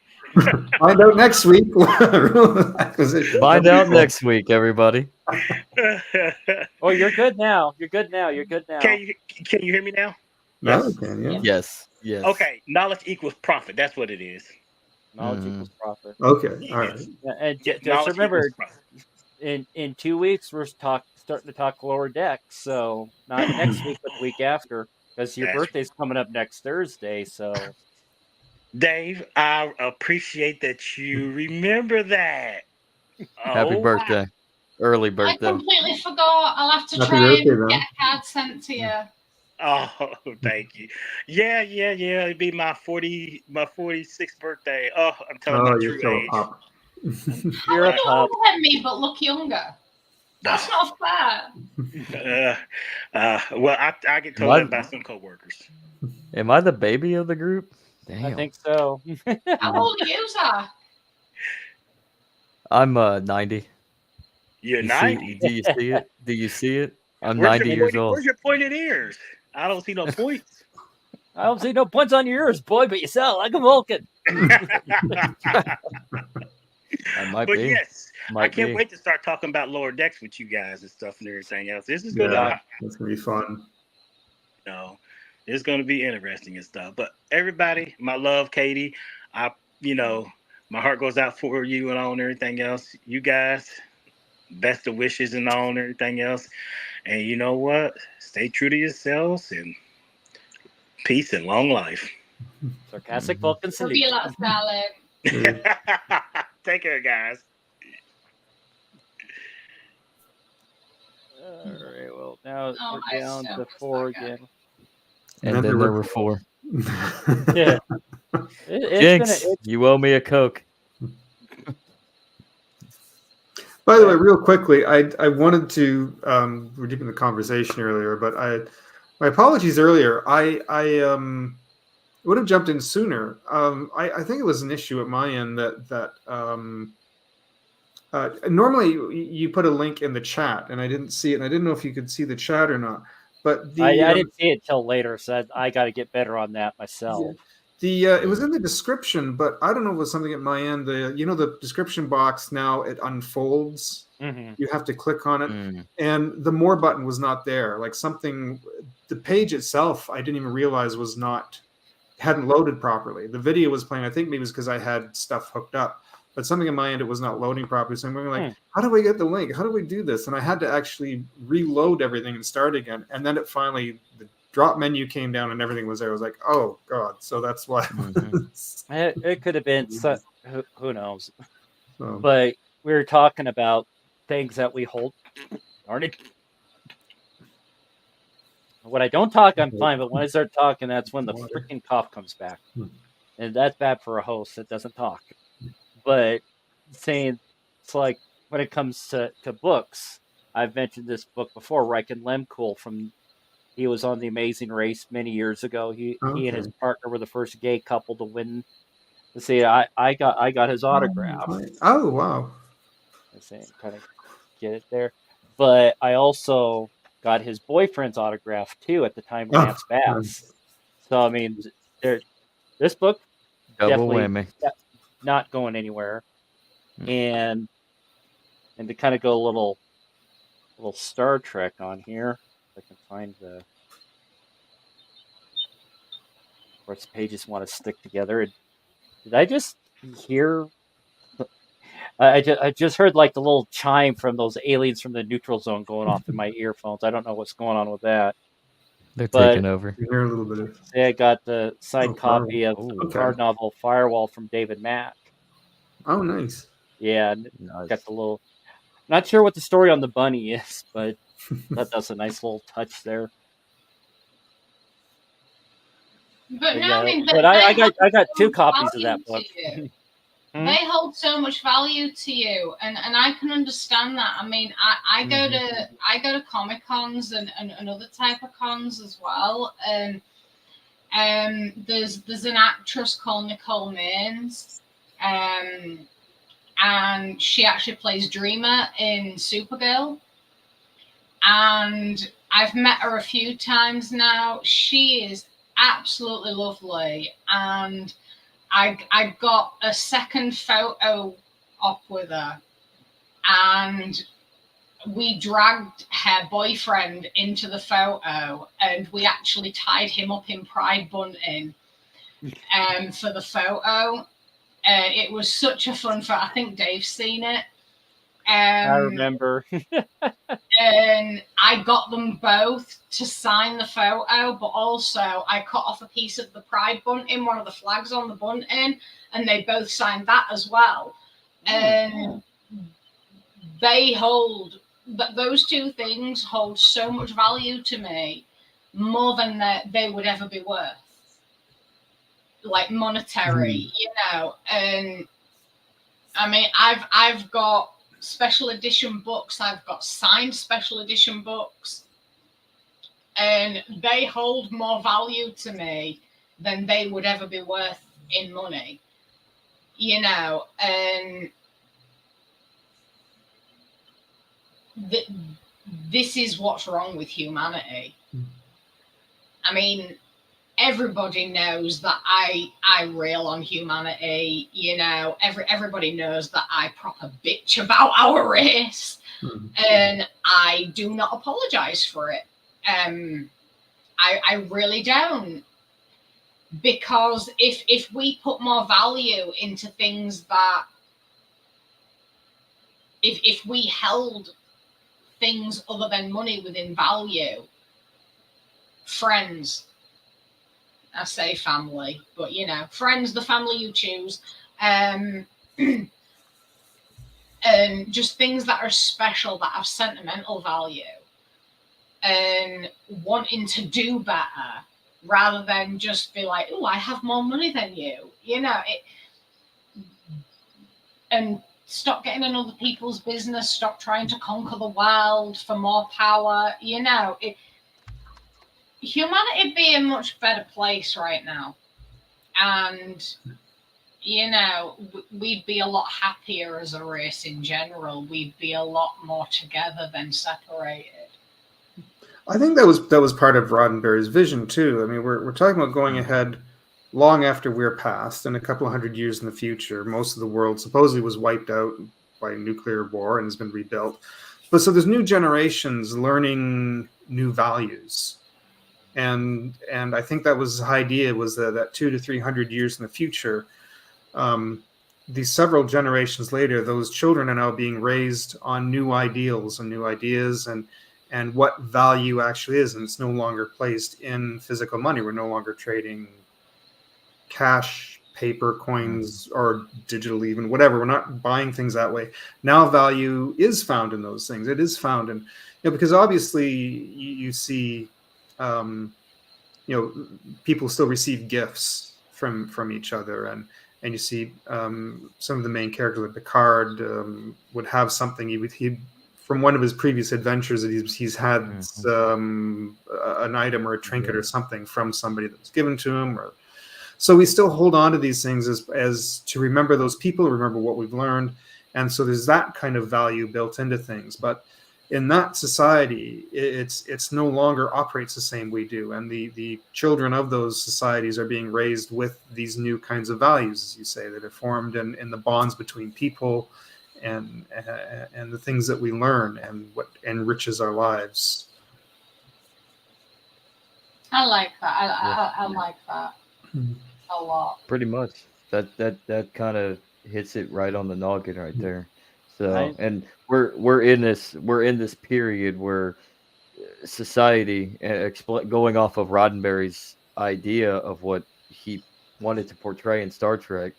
Find out next week. Find out next week, everybody. Oh, you're good now. You're good now. Can you hear me now? No, can, yeah. Yes. Okay, knowledge equals profit. That's what it is. Knowledge equals profit. Okay, all right. And just remember, in 2 weeks, we're starting to talk Lower Deck. So not next week, but the week after, because your birthday's coming up next Thursday. So Dave, I appreciate that you remember that. Happy Oh, birthday. Early I birthday. completely forgot. I'll have to Happy try birthday, and man. get a card sent to you. oh, thank you. Yeah. It'd be my 46th birthday. Oh, I'm telling my Oh, you're true so age. up. How You're are a you pup. older than me but look younger? That's not fair. Well, I get told My- that by some coworkers. Am I the baby of the group? Damn. I think so. How old are you, Zach? I'm 90. You're You 90. do you see it? Do you see it? I'm Where's 90 your years pointed, old. Where's your pointed ears? I don't see no points. I don't see no points on your ears, boy, but you sound like a Vulcan. I might But be. yes, I Might can't be. wait to start talking about lower decks with you guys and stuff and everything else. This is Yeah, gonna, that's gonna be fun. you know, it's gonna be interesting and stuff. But everybody, my love, Katie, my heart goes out for you and all and everything else. You guys, best of wishes and all and everything else. And you know what? Stay true to yourselves and peace and long life. Sarcastic Mhm. Vulcan Love you salute. lots, darling. Take care, guys. All right, well, now Oh, we're I down so to miss 4 that guy. again. And then there were 4. Yeah. Jinx, you owe me a Coke. By the way, real quickly, I wanted to we're deep in the conversation earlier, but my apologies earlier. I would have jumped in sooner. I think it was an issue at my end that normally you put a link in the chat, and I didn't see it, and I didn't know if you could see the chat or not. But I didn't see it till later, so I got to get better on that myself. it was in the description, but I don't know if it was something at my end. The description box now it unfolds. Mm-hmm. You have to click on it, and the more button was not there. Like something, the page itself, I didn't even realize hadn't loaded properly. The video was playing. I think maybe it was because I had stuff hooked up, but something in my end it was not loading properly. So I'm going like, how do we get the link? How do we do this? And I had to actually reload everything and start again. And then it finally the drop menu came down and everything was there. I was like, oh god. So that's why. It could have been who knows. So. But we were talking about things that we hold. Darn it. When I don't talk, I'm fine. But when I start talking, that's when the freaking cough comes back. And that's bad for a host that doesn't talk. But saying it's like when it comes to books, I've mentioned this book before, Riken Lemkool he was on The Amazing Race many years ago. He and his partner were the first gay couple to win. See, I got his autograph. Oh wow! I say kind of get it there, but I also got his boyfriend's autograph too at the time, Lance Bass. So I mean, this book Double definitely whammy. Not going anywhere, and to kind of go a little Star Trek on here. If I can find the. Of course, the pages want to stick together. Did I just hear? I just heard like the little chime from those aliens from the neutral zone going off in my earphones. I don't know what's going on with that. They're taking over. You hear a little bit of. I got the signed copy of the card novel Firewall from David Mack. Oh, nice. Yeah, got the little. Not sure what the story on the bunny is, but that's a nice little touch there. But no, I mean, I got 2 copies of that book. They hold so much value to you, and I can understand that. I mean, I go to Comic Cons and other type of cons as well, and there's an actress called Nicole Maines, and she actually plays Dreamer in Supergirl, and I've met her a few times now. She is absolutely lovely, and I got a second photo up with her, and we dragged her boyfriend into the photo, and we actually tied him up in Pride bunting for the photo. It was such a fun photo. I think Dave's seen it. I remember. And I got them both to sign the photo, but also I cut off a piece of the pride bunting, one of the flags on the bunting, and they both signed that as well. And they hold those two things hold so much value to me, more than they would ever be worth, like monetary, you know. And I mean, I've got special edition books, I've got signed special edition books, and they hold more value to me than they would ever be worth in money, you know. And this is what's wrong with humanity. I mean, everybody knows that I rail on humanity, you know. Everybody knows that I proper bitch about our race, and I do not apologize for it. I really don't, because if we put more value into things that, if we held things other than money within value, friends, I say family, but you know, friends, the family you choose, and just things that are special, that have sentimental value, and wanting to do better, rather than just be like, oh, I have more money than you know, and stop getting in other people's business, stop trying to conquer the world for more power, you know. Humanity would be a much better place right now, and you know, we'd be a lot happier as a race in general. We'd be a lot more together than separated. I think that was part of Roddenberry's vision too. I mean, we're talking about going ahead long after we're past, and a couple of hundred years in the future. Most of the world supposedly was wiped out by nuclear war and has been rebuilt. But so there's new generations learning new values. And I think that was his idea, was that 200 to 300 years in the future, these several generations later, those children are now being raised on new ideals and new ideas, and what value actually is. And it's no longer placed in physical money. We're no longer trading cash, paper, coins, or digital, even whatever. We're not buying things that way. Now value is found in those things. It is found in, you know, because obviously you see, you know, people still receive gifts from each other, and you see some of the main characters, like Picard, would have something. He from one of his previous adventures that he's had an item or a trinket or something from somebody that was given to him. Or, so we still hold on to these things as to remember those people, remember what we've learned, and so there's that kind of value built into things. But in that society, it's no longer operates the same we do, and the children of those societies are being raised with these new kinds of values, as you say, that are formed in the bonds between people, and the things that we learn, and what enriches our lives. I like that. I like that a lot. Pretty much. That kind of hits it right on the noggin right there. So, and we're in this period where society, going off of Roddenberry's idea of what he wanted to portray in Star Trek,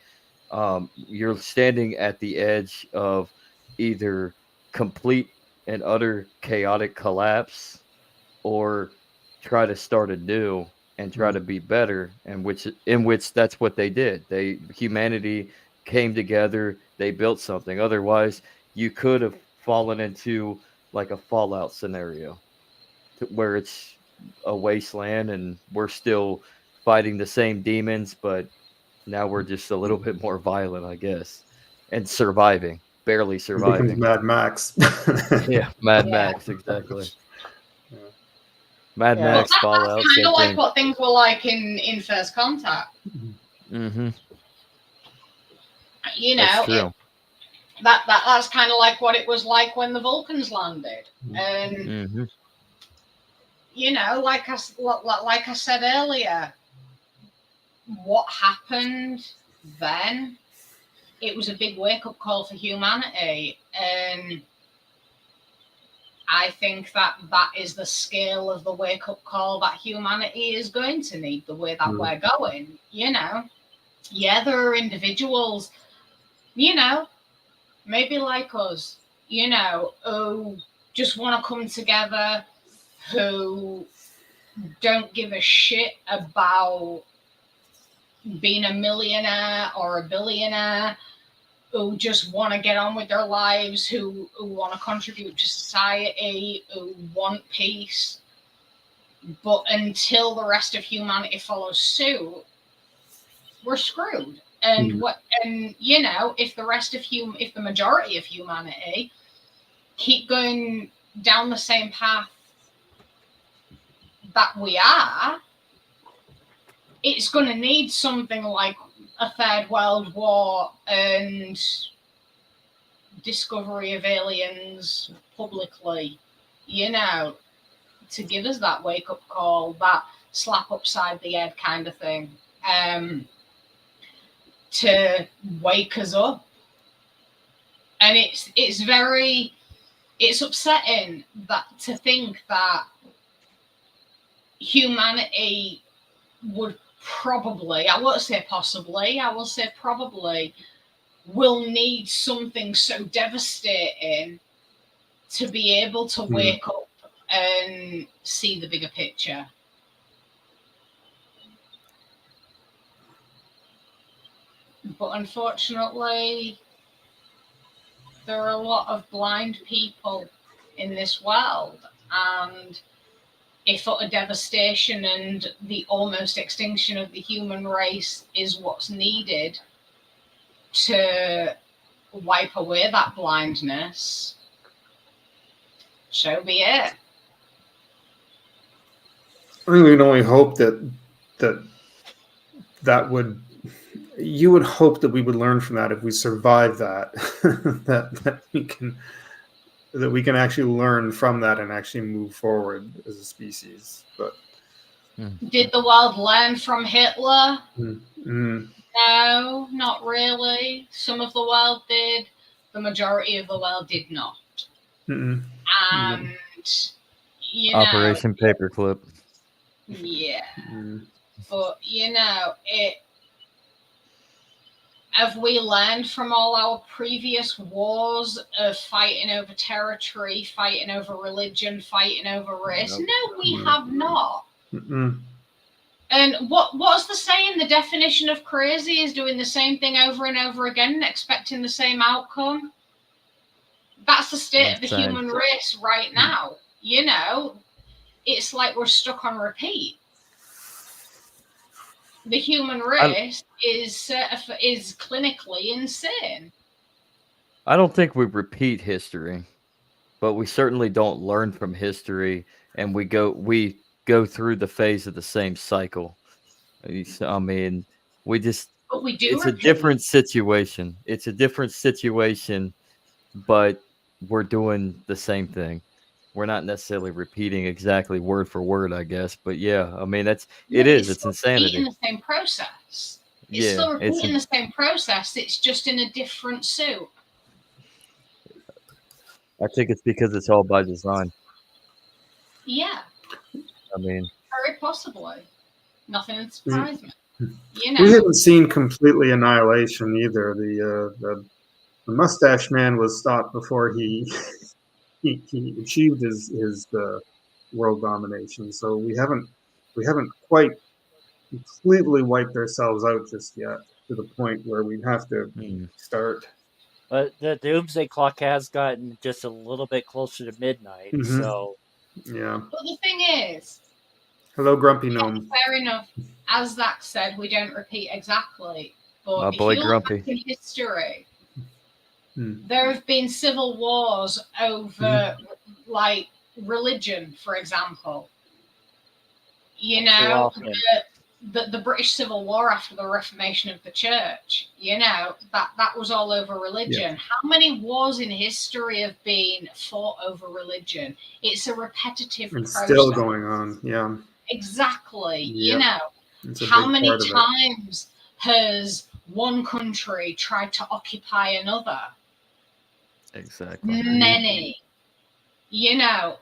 you're standing at the edge of either complete and utter chaotic collapse, or try to start anew and try to be better, in which that's what they did. Humanity came together, they built something. Otherwise, you could have fallen into like a Fallout scenario, where it's a wasteland and we're still fighting the same demons, but now we're just a little bit more violent, I guess, and barely surviving. Mad Max. Yeah, Mad Max, exactly. Mad Max, Fallout. That's kind of like what things were like in First Contact. Mm-hmm. You know, that's kind of like what it was like when the Vulcans landed, and you know, like I said earlier, what happened then? It was a big wake-up call for humanity, and I think that that is the scale of the wake-up call that humanity is going to need, the way that we're going. You know, yeah, there are individuals, you know, maybe like us, you know, who just want to come together, who don't give a shit about being a millionaire or a billionaire, who just want to get on with their lives, who want to contribute to society, who want peace. But until the rest of humanity follows suit, we're screwed. And you know, if the majority of humanity keep going down the same path that we are, it's going to need something like a third world war and discovery of aliens publicly, you know, to give us that wake-up call, that slap upside the head kind of thing, to wake us up. And it's upsetting that to think that humanity would probably, I won't say possibly, I will say probably, will need something so devastating to be able to wake up and see the bigger picture. But unfortunately, there are a lot of blind people in this world, and if utter devastation and the almost extinction of the human race is what's needed to wipe away that blindness, so be it. I think we can only hope that would, you would hope that we would learn from that if we survive that, that we can actually learn from that and actually move forward as a species. But did the world learn from Hitler? Mm-hmm. No, not really. Some of the world did. The majority of the world did not. Mm-hmm. And you know, Operation Paperclip. Yeah. But you know, have we learned from all our previous wars of fighting over territory, fighting over religion, fighting over race? No, we have not. Mm-mm. And what's the saying? The definition of crazy is doing the same thing over and over again and expecting the same outcome. That's the state of the human race right now. You know, it's like we're stuck on repeat. The human race is clinically insane. I don't think we repeat history, but we certainly don't learn from history, and we go through the phase of the same cycle. I mean, we just. But we do. It's a different situation. It's a different situation, but we're doing the same thing. We're not necessarily repeating exactly word for word, I guess, but yeah, I mean it's insanity. Repeating the same process. It's still repeating the same process. It's just in a different suit. I think it's because it's all by design. Yeah. I mean, very possibly. Nothing would surprise me. You know, we haven't seen completely annihilation either. The mustache man was stopped before he achieved his world domination. So we haven't quite completely wiped ourselves out just yet, to the point where we'd have to start. But the doomsday clock has gotten just a little bit closer to midnight. Mm-hmm. So yeah. But the thing is, hello, Grumpy Gnome. Fair enough. As Zach said, we don't repeat exactly. But my boy Grumpy. In history, there have been civil wars over, like, religion, for example. You know, the British Civil War after the Reformation of the Church, you know, that was all over religion. Yeah. How many wars in history have been fought over religion? It's a repetitive process. Still going on, yeah. Exactly. Yep. You know, how many times has one country tried to occupy another? Exactly. Many. You know,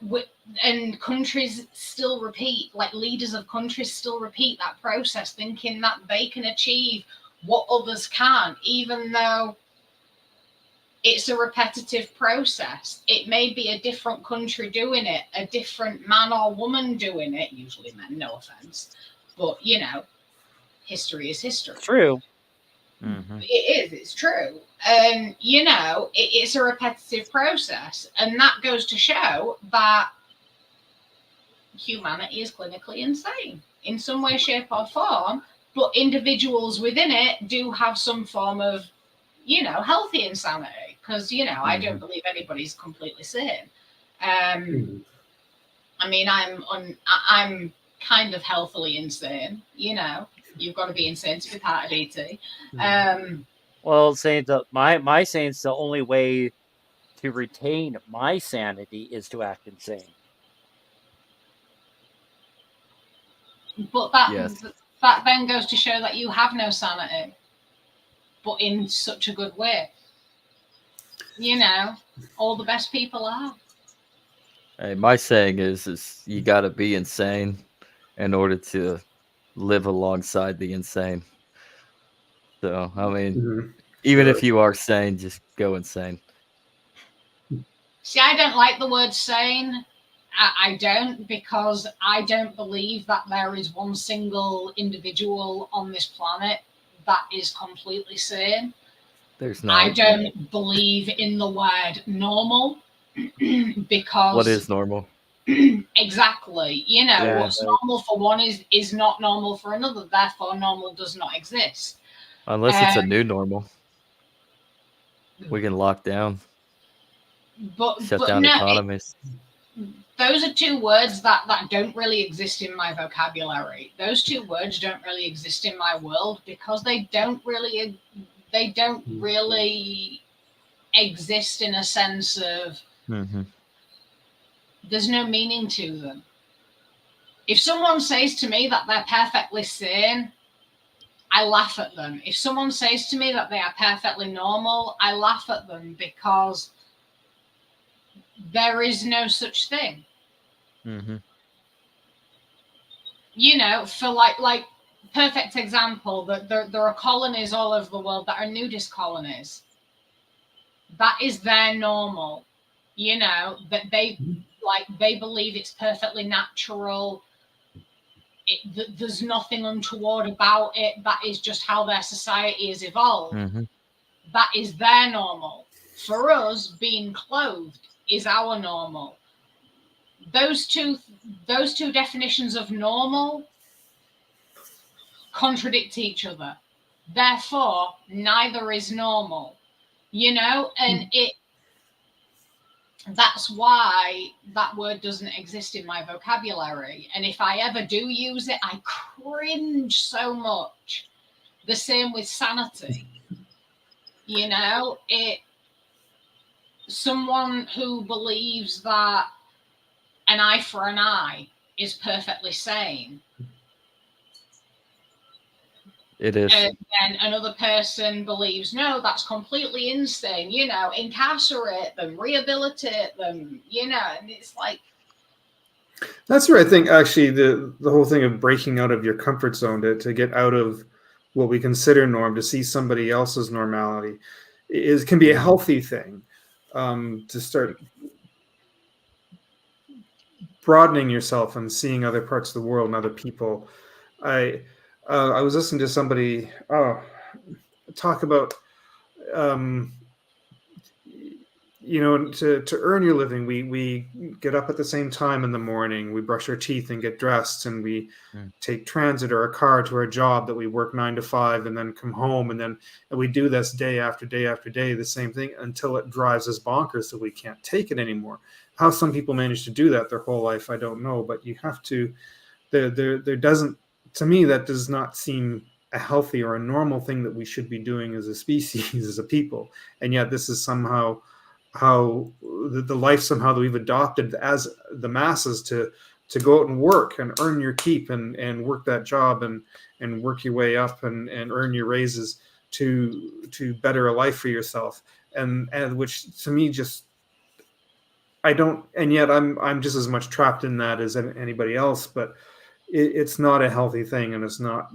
and countries still repeat, like leaders of countries still repeat that process, thinking that they can achieve what others can't, even though it's a repetitive process. It may be a different country doing it, a different man or woman doing it, usually men, no offense. But, you know, history is history. True. Mhm. It's true. And, you know, it's a repetitive process. And that goes to show that humanity is clinically insane in some way, shape, or form. But individuals within it do have some form of, you know, healthy insanity. Because, you know, I don't believe anybody's completely sane. I mean, I'm kind of healthily insane, you know. You've got to be insane to be part of DT. Well, saying my saying the only way to retain my sanity is to act insane. But that Yes. that then goes to show that you have no sanity, but in such a good way. You know, all the best people are. Hey, my saying is you got to be insane in order to live alongside the insane. So, I mean, even if you are sane, just go insane. See, I don't like the word sane. I don't, because I don't believe that there is one single individual on this planet that is completely sane. There's I not. don't believe in the word normal because What is normal? exactly, you know, Yeah. what's normal for one is not normal for another, therefore normal does not exist. Unless it's a new normal. We can lock down, shut But down no, economies. those are two words that don't really exist in my vocabulary. Those two words don't really exist in my world because they don't really exist in a sense of there's no meaning to them. If someone says to me that they're perfectly sane, I laugh at them. If someone says to me that they are perfectly normal, I laugh at them because there is no such thing. You know, for like perfect example, that there are colonies all over the world that are nudist colonies. That is their normal. You know, that they believe it's perfectly natural. There's nothing untoward about it. That is just how their society has evolved. That is their normal. For us, being clothed is our normal. Those two definitions of normal contradict each other. Therefore, neither is normal. You know, and that's why that word doesn't exist in my vocabulary. And if I ever do use it, I cringe so much. The same with sanity. You know, someone who believes that an eye for an eye is perfectly sane. It is. And then another person believes, no, that's completely insane. You know, incarcerate them, rehabilitate them, you know, and it's like. That's where I think actually the whole thing of breaking out of your comfort zone to get out of what we consider norm, to see somebody else's normality, can be a healthy thing. To start broadening yourself and seeing other parts of the world and other people. I was listening to somebody talk about you know, to earn your living, we get up at the same time in the morning, we brush our teeth and get dressed, and we take transit or a car to our job that we work 9 to 5 and then come home, and we do this day after day after day, the same thing, until it drives us bonkers so we can't take it anymore. How some people manage to do that their whole life, I don't know, but you have to. There doesn't, to me, that does not seem a healthy or a normal thing that we should be doing as a species, as a people, and yet this is somehow how the life somehow that we've adopted as the masses, to go out and work and earn your keep and work that job and work your way up and earn your raises to better a life for yourself, and which to me just I don't, and yet I'm just as much trapped in that as anybody else. But it's not a healthy thing, and it's not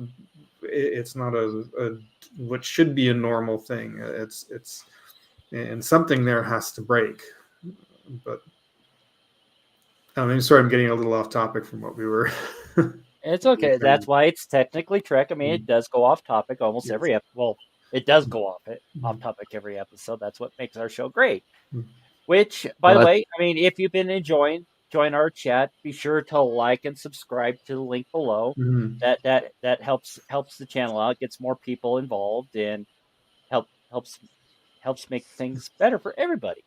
a what should be a normal thing. It's and something there has to break. But I'm sorry, I'm getting a little off topic from what we were. It's okay. That's why it's technically Trek. I mean, it does go off topic almost Yes. every episode. Well, it does go off topic every episode. That's what makes our show great. Which, by the Well, way, I mean, if you've been enjoying our chat, be sure to like and subscribe to the link below. Mhm. That helps the channel out, gets more people involved, and helps make things better for everybody.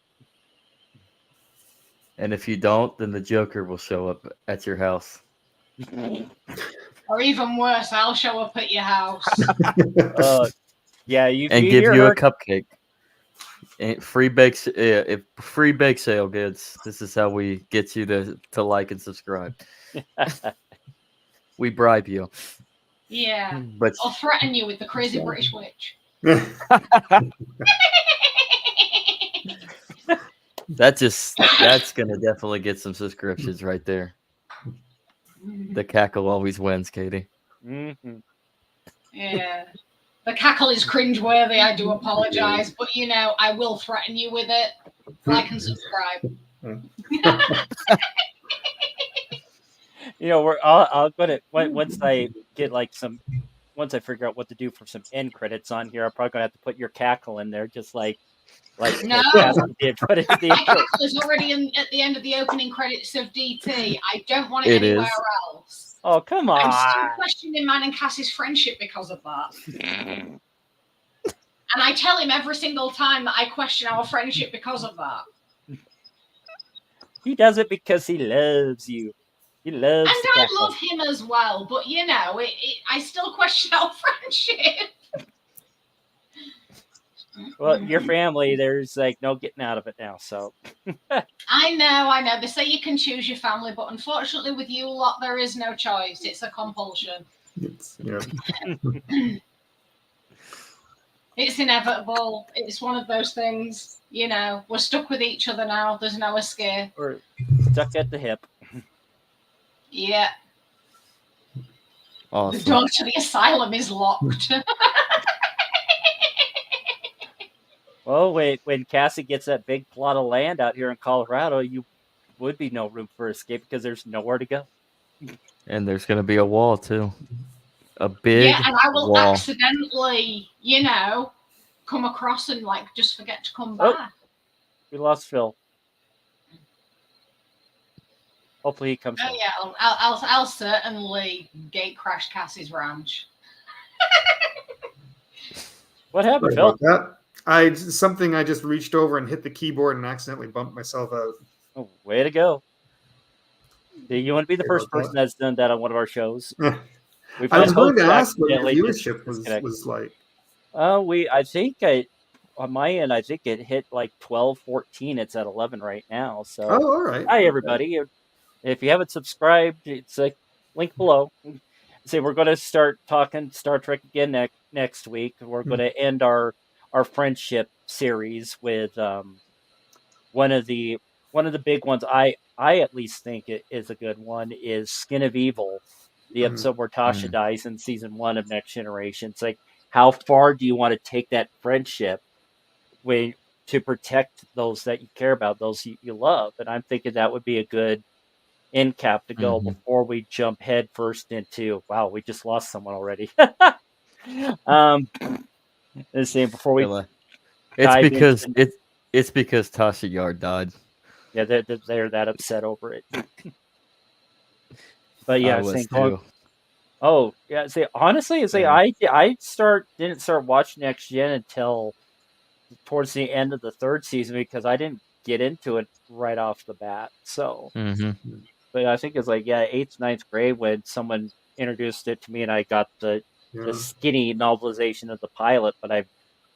And if you don't, then the Joker will show up at your house. Or even worse, I'll show up at your house. Yeah, you And you give hear you her. a cupcake. And free bake sale goods. This is how we get you to like and subscribe. We bribe you. Yeah. But I'll threaten you with the crazy British witch. that's gonna definitely get some subscriptions right there. The cackle always wins, Katie. Mm-hmm. Yeah. The cackle is cringeworthy. I do apologize, but I will threaten you with it. Like and subscribe. I'll go to once I get once I figure out what to do for some end credits on here, I'm probably gonna have to put your cackle in there, just like No. Cassie did. Put it in the My intro. cackle is already at the end of the opening credits of DT. I don't want it It anywhere is. else. Oh, come on! I'm still questioning Man and Cass's friendship because of that. And I tell him every single time that I question our friendship because of that. He does it because he loves you. He loves And the I cackle. love him as well, but I still question our friendship. Well, your family, there's no getting out of it now. So I know. They say you can choose your family, but unfortunately with you lot, there is no choice. It's a compulsion. It's inevitable. It's one of those things, we're stuck with each other now. There's no escape. we're stuck at the hip. Yeah. Awesome. The door to the asylum is locked. Well, when Cassie gets that big plot of land out here in Colorado, you would be no room for escape because there's nowhere to go. And there's gonna be a wall too. A big Yeah, and I will wall. accidentally, come across and just forget to come Oh. back. We lost Phil. Hopefully he comes Oh back. yeah, I'll certainly gate crash Cassie's ranch. What happened, Sorry Phil? about that. I just reached over and hit the keyboard and accidentally bumped myself out. Oh, way to go. You want to be the Sorry first about person that's done that on one of our shows. We've I had was going to hosts ask what your accidentally viewership disconnect. was like. I think on my end, I think it hit 12, 14. It's at 11 right now. So, Oh, all right. hi everybody. If you haven't subscribed, it's link below. So we're going to start talking Star Trek again next week. We're going to end our friendship series with one of the big ones. I at least think it is a good one. Is Skin of Evil, the episode where Tasha dies in season 1 of Next Generation. It's like, how far do you want to take that friendship to protect those that you care about, those you love? And I'm thinking that would be a good end cap to go before we jump head first into, wow, we just lost someone already. Let's see, before we It's because Tasha Yar died. Yeah, they're that upset over it. But yeah, I was too. Oh yeah, honestly, I didn't start watching Next Gen until towards the end of the 3rd season because I didn't get into it right off the bat. So, but I think it's 8th, 9th grade when someone introduced it to me, and I got the skinny novelization of the pilot, but I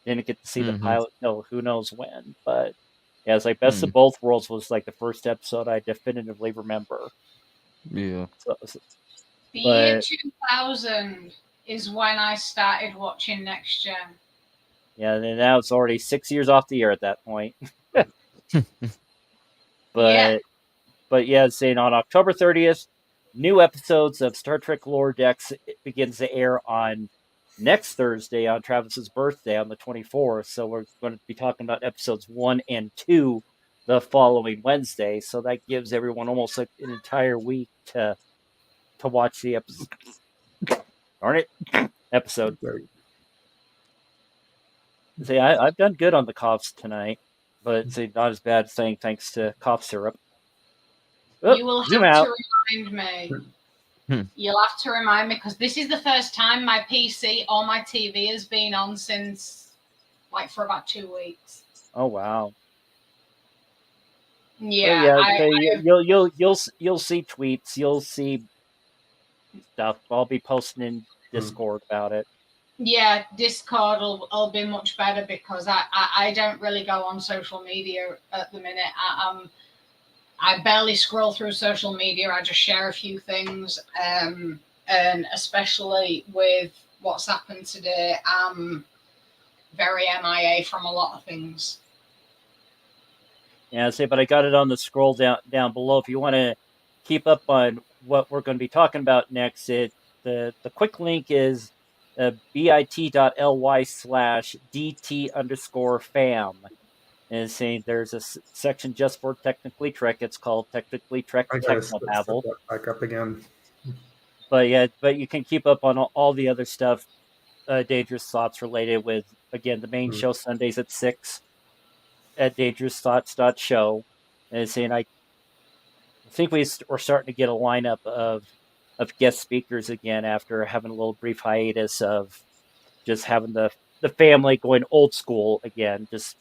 didn't get to see the pilot till who knows when. But yeah, it's Best of Both Worlds was the first episode I definitively remember. Yeah. The year 2000 is when I started watching Next Gen. Yeah, and now it's already 6 years off the air at that point. But yeah, saying on October 30th, new episodes of Star Trek Lower Decks begins to air on next Thursday on Travis's birthday on the 24th. So we're going to be talking about episodes 1 and 2 the following Wednesday. So that gives everyone almost like an entire week to watch the episode. Darn it, episode. See, I've done good on the coughs tonight, but see, not as bad saying thanks to cough syrup. You will zoom have out. to remind me. You'll have to remind me because this is the first time my PC or my TV has been on since like for about 2 weeks. Oh wow. Yeah, You'll see tweets, you'll see stuff. I'll be posting in Discord about it. Yeah, Discord will be much better because I don't really go on social media at the minute. I barely scroll through social media. I just share a few things, and especially with what's happened today, I'm very MIA from a lot of things. Yeah, but I got it on the scroll down below. If you want to keep up on what we're going to be talking about next, the quick link is bit.ly/DT_fam. And saying there's a section just for Technically Trek. It's called Technically Trek Technobabble. Back up again. But you can keep up on all the other stuff, Dangerous Thoughts related with, again, the main show Sundays at 6 at dangerousthoughts.show. And saying I think we're starting to get a lineup of guest speakers again after having a little brief hiatus of just having the family going old school again, just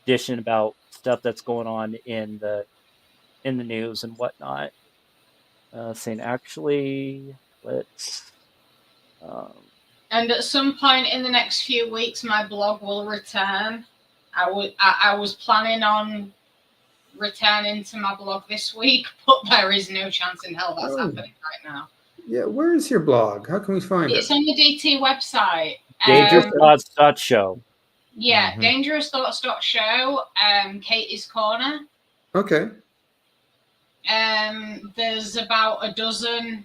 dishing about stuff that's going on in the news and whatnot. Saying actually, let's. And at some point in the next few weeks, my blog will return. I was planning on returning to my blog this week, but there is no chance in hell that's happening right now. Yeah, where is your blog? How can we find it? It's on the DT website. DangerousThoughts.show. Yeah, DangerousThoughts.show. Katie's Corner. Okay. There's about a dozen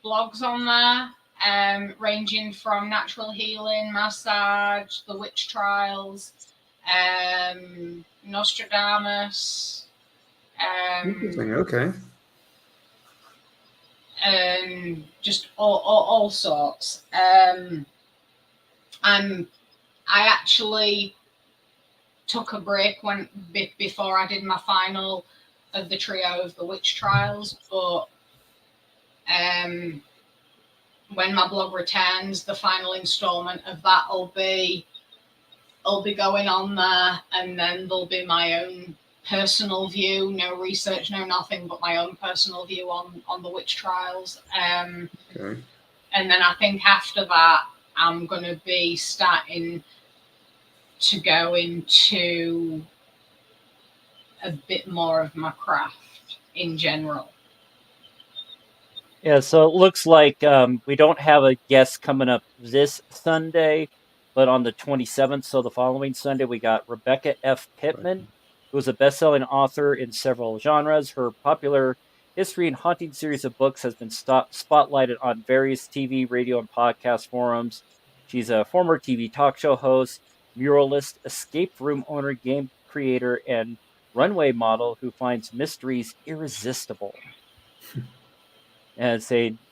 blogs on there, ranging from natural healing, massage, the witch trials, Nostradamus. Interesting. Okay. Just all sorts. I actually took a break before I did my final of the trio of the witch trials, but when my blog returns, the final installment of that will be going on there, and then there'll be my own personal view, no research, no nothing, but my own personal view on the witch trials. Okay. And then I think after that, I'm going to be starting to go into a bit more of my craft in general. Yeah, so it looks like we don't have a guest coming up this Sunday, but on the 27th, so the following Sunday, we got Rebecca F. Pittman, who is a best-selling author in several genres. Her popular history and haunting series of books has been spotlighted on various TV, radio, and podcast forums. She's a former TV talk show host, muralist, escape room owner, game creator, and runway model who finds mysteries irresistible. And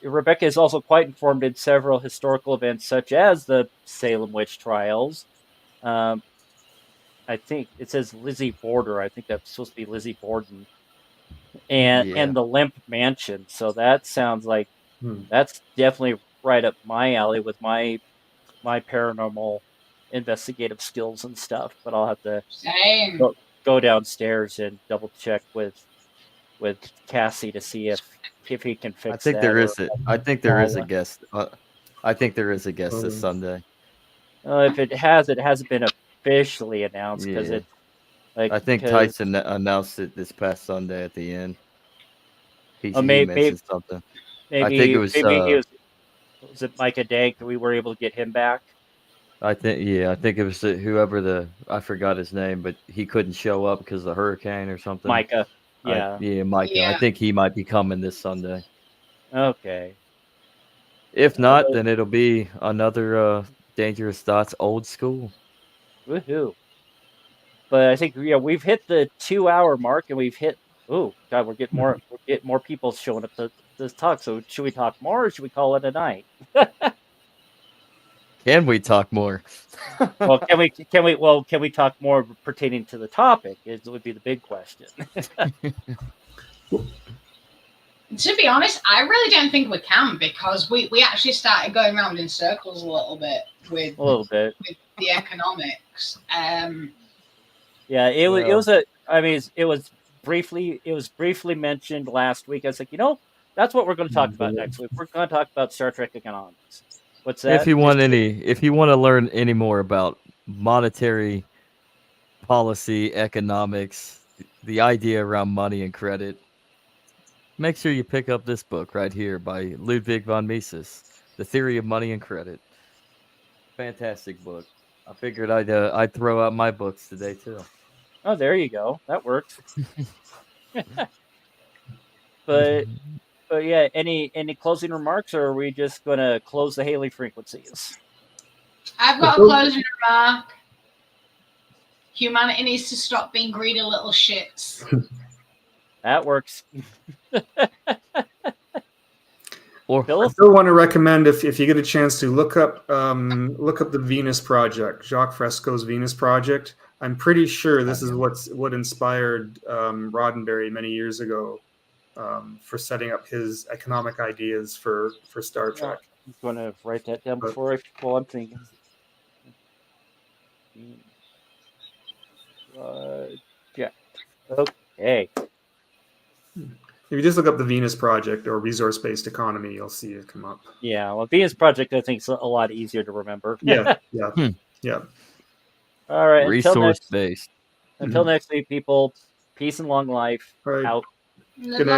Rebecca is also quite informed in several historical events, such as the Salem witch trials. I think it says Lizzie Border. I think that's supposed to be Lizzie Borden. And the Lemp Mansion. So that sounds like that's definitely right up my alley with my paranormal investigative skills and stuff. But I'll have to go downstairs and double check with Cassie to see if he can fix. I think there is a guest. I think there is a guest this Sunday. If it hasn't been officially announced because it's like I think Tyson announced it this past Sunday at the end. He mentioned something. Maybe I think it was. Was it Micah Dank that we were able to get him back? I think it was whoever I forgot his name, but he couldn't show up because of the hurricane or something. Micah. Yeah. Micah. I Yeah. think he might be coming this Sunday. Okay. If not, then it'll be another Dangerous Thoughts old school. Woohoo. But I think we've hit the 2-hour mark, and we've hit. Oh God, we're getting more people showing up to this talk. So should we talk more, or should we call it a night? Can we talk more? Well, can we talk more pertaining to the topic? It would be the big question. To be honest, I really don't think we can, because we actually started going around in circles a little bit with the economics. Yeah, it was briefly mentioned last week. I was like, that's what we're going to talk about next week. We're going to talk about Star Trek economics. What's that? If you want to learn any more about monetary policy, economics, the idea around money and credit, make sure you pick up this book right here by Ludwig von Mises, The Theory of Money and Credit. Fantastic book. I figured I'd throw out my books today too. Oh, there you go. That works. But yeah, any closing remarks, or are we just going to close the Haley frequencies? I've got a closing remark. Humanity needs to stop being greedy little shits. That works. I still want to recommend, if you get a chance, to look up the Venus Project, Jacques Fresco's Venus Project. I'm pretty sure this is what inspired Roddenberry many years ago for setting up his economic ideas for Star Trek. I'm going to write that down before I pull. I'm thinking. Yeah. Okay. If you just look up the Venus Project or resource-based economy, you'll see it come up. Yeah, well, Venus Project, I think, is a lot easier to remember. Yeah. All right. Resource-based. Until next week, people. Peace and long life. Right. Out. Good night.